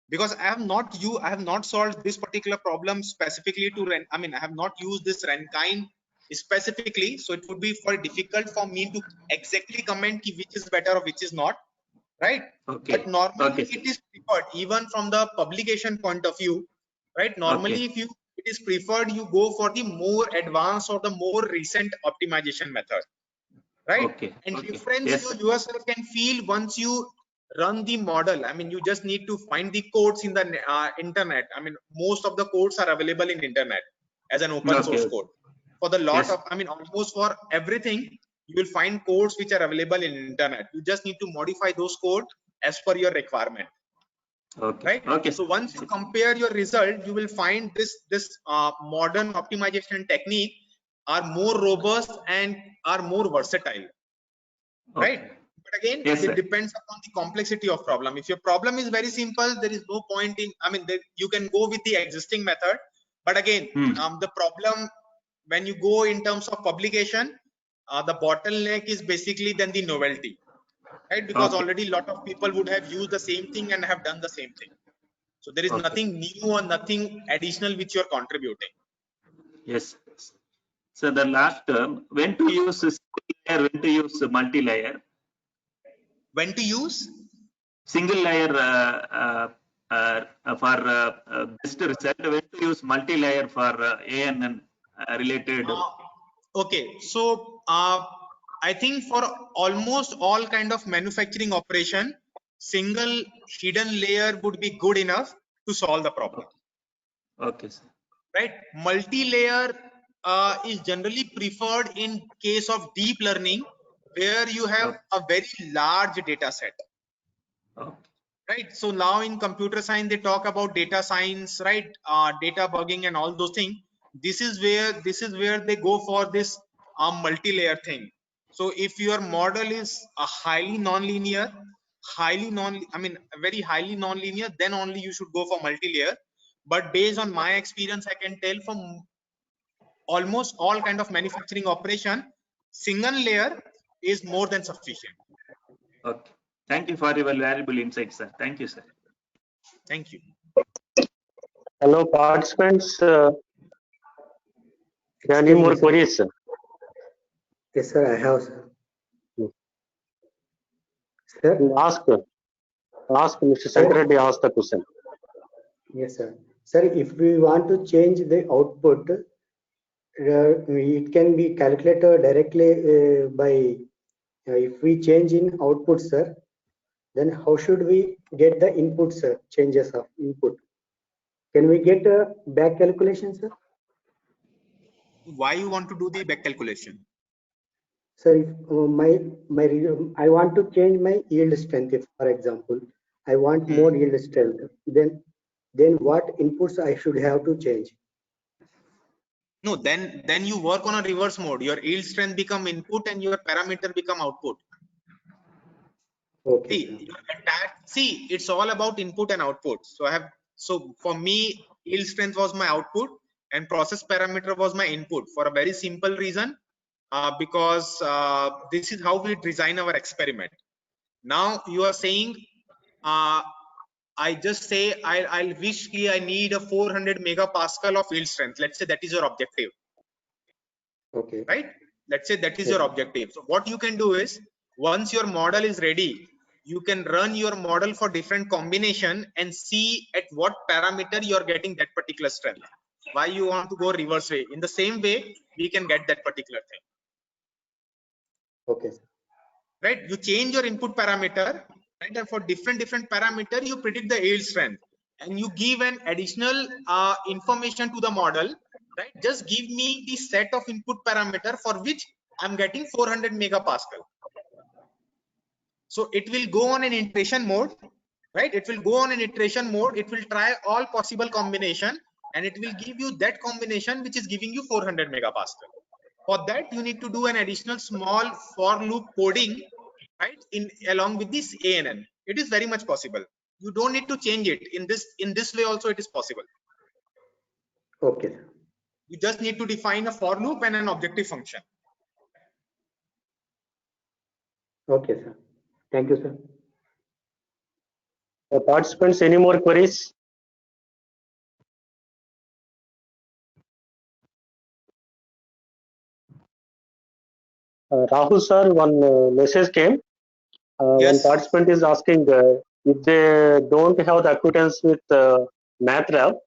because I have not solved this particular problem specifically to rent. I mean, I have not used this Rankine specifically, so it would be very difficult for me to exactly comment which is better or which is not, right? Okay, But normally okay, sir. it is preferred, even from the publication point of view, right? Normally, Okay, if it is preferred, you go for the more advanced or the more recent optimization method, right? okay, And okay. difference Yes, you sir. yourself can feel once you run the model. I mean, you just need to find the codes in the internet. I mean, most of the codes are available in internet as an open source Okay, code. For the lot yes, of, I mean, almost for everything, you will find codes which are available in internet. You just need to modify those codes as per your requirement, okay, right? okay, So sir. once you compare your result, you will find this modern optimization technique are more robust and are more versatile, right? Okay, But again, yes, it sir. depends upon the complexity of problem. If your problem is very simple, there is no point in, I mean, you can go with the existing method. But again, the problem when you go in terms of publication, the bottleneck is basically then the novelty, right? Because Okay, already a lot of people would have used the same thing and have done the same thing. So there is okay, nothing new or nothing additional which you're contributing. yes. So the last term, when to use a single layer, when to use a multi-layer. When to use? Single layer for best result, when to use multi-layer for ANN related. Okay, so I think for almost all kind of manufacturing operation, single hidden layer would be good enough to solve the problem, Okay, sir. right? Multi-layer is generally preferred in case of deep learning, where you have a very large data set, Okay, right? So now in computer science, they talk about data science, right? Data bugging and all those things. This is where they go for this multi-layer thing. So if your model is a highly nonlinear, I mean, very highly nonlinear, then only you should go for multi-layer. But based on my experience, I can tell from almost all kind of manufacturing operation, single layer is more than sufficient. okay. Thank you for your valuable insight, sir. Thank you, sir. Thank you. Hello, participants. Any more queries? Yes, sir, I have, sir. Hmm. Sir, Ask Mr. Sankareddy ask the question. yes, sir. Sir, if we want to change the output, it can be calculated directly by if we change in output, sir. Then how should we get the input, sir? Changes of input. Can we get a back calculation, sir? Why you want to do the back calculation? Sir, if I want to change my yield strength, if for example, I want more yield strength, then what inputs I should have to change? No, then you work on a reverse mode. Your yield strength become input and your parameter become output. Okay, sir. See, it's all about input and output. So for me, yield strength was my output and process parameter was my input for a very simple reason, because this is how we design our experiment. Now you are saying, I just say I'll wish I need a 400 megapascal of yield strength. Let's say that is your objective. Okay. Right? Let's say that is Yes, your sir. objective. So what you can do is, once your model is ready, you can run your model for different combination and see at what parameter you are getting that particular strength. Why you want to go reverse way? In the same way, we can get that particular thing. Okay, sir. Right? You change your input parameter, right? And for different parameter, you predict the yield strength, and you give an additional information to the model. Right? Just give me the set of input parameter for which I'm getting 400 megapascal. So it will go on an iteration mode, right? It will go on an iteration mode. It will try all possible combination, and it will give you that combination which is giving you 400 megapascal. For that, you need to do an additional small for loop coding, right? Along with this ANN. It is very much possible. You don't need to change it. In this way also it is possible. Okay, sir. You just need to define a for loop and an objective function. Okay, sir. Thank you, sir. Participants, any more queries? Rahul sir, one message came. One Yes. participant is asking if they don't have the acquaintance with MATLAB,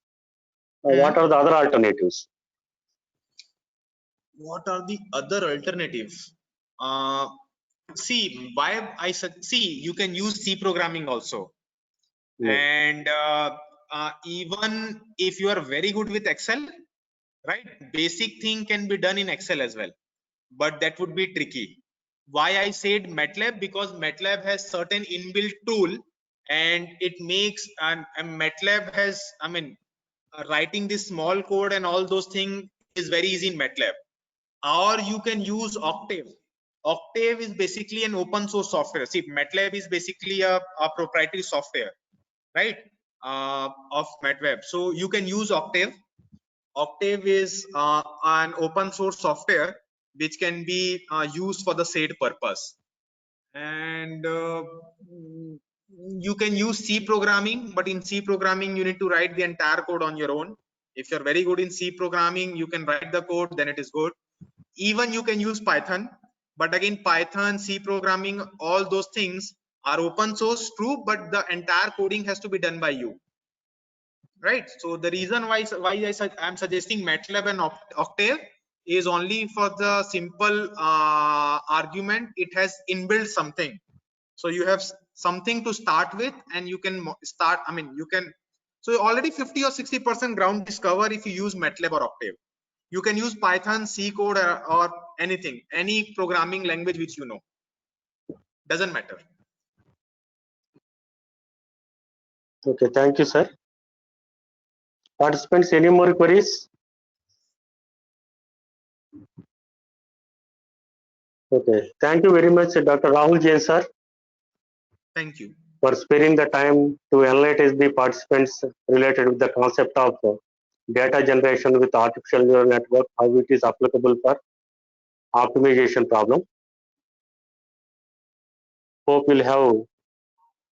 what are the other alternatives? What are the other alternatives? See, you can use C programming also. No. And even if you are very good with Excel, right, basic thing can be done in Excel as well, but that would be tricky. Why I said MATLAB? Because MATLAB has certain inbuilt tool, and it makes, and MATLAB has, I mean, writing this small code and all those things is very easy in MATLAB. Or you can use Octave. Octave is basically an open source software. See, MATLAB is basically a proprietary software, right, of MATLAB. So you can use Octave. Octave is an open source software which can be used for the said purpose. And you can use C programming, but in C programming you need to write the entire code on your own. If you're very good in C programming, you can write the code, then it is good. Even you can use Python, but again, Python, C programming, all those things are open source, true, but the entire coding has to be done by you, right? So the reason why I'm suggesting MATLAB and Octave is only for the simple argument. It has inbuilt something, so you have something to start with, and you can start, I mean, you can, so already 50 or 60% ground discover if you use MATLAB or Octave. You can use Python, C code, or anything, any programming language which you know, doesn't matter. Okay, thank you, sir. Participants, any more queries? Okay, thank you very much, Dr. Rahul Jain, sir, Thank you. for sparing the time to enlighten the participants related with the concept of data generation with artificial neural network, how it is applicable for optimization problem. Hope we'll have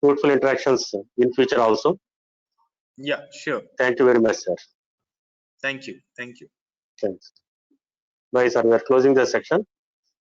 fruitful interactions in future also. Yeah, sure. Thank you very much, sir. Thank you. Thank you. Thanks. Bye, sir. We are closing the section.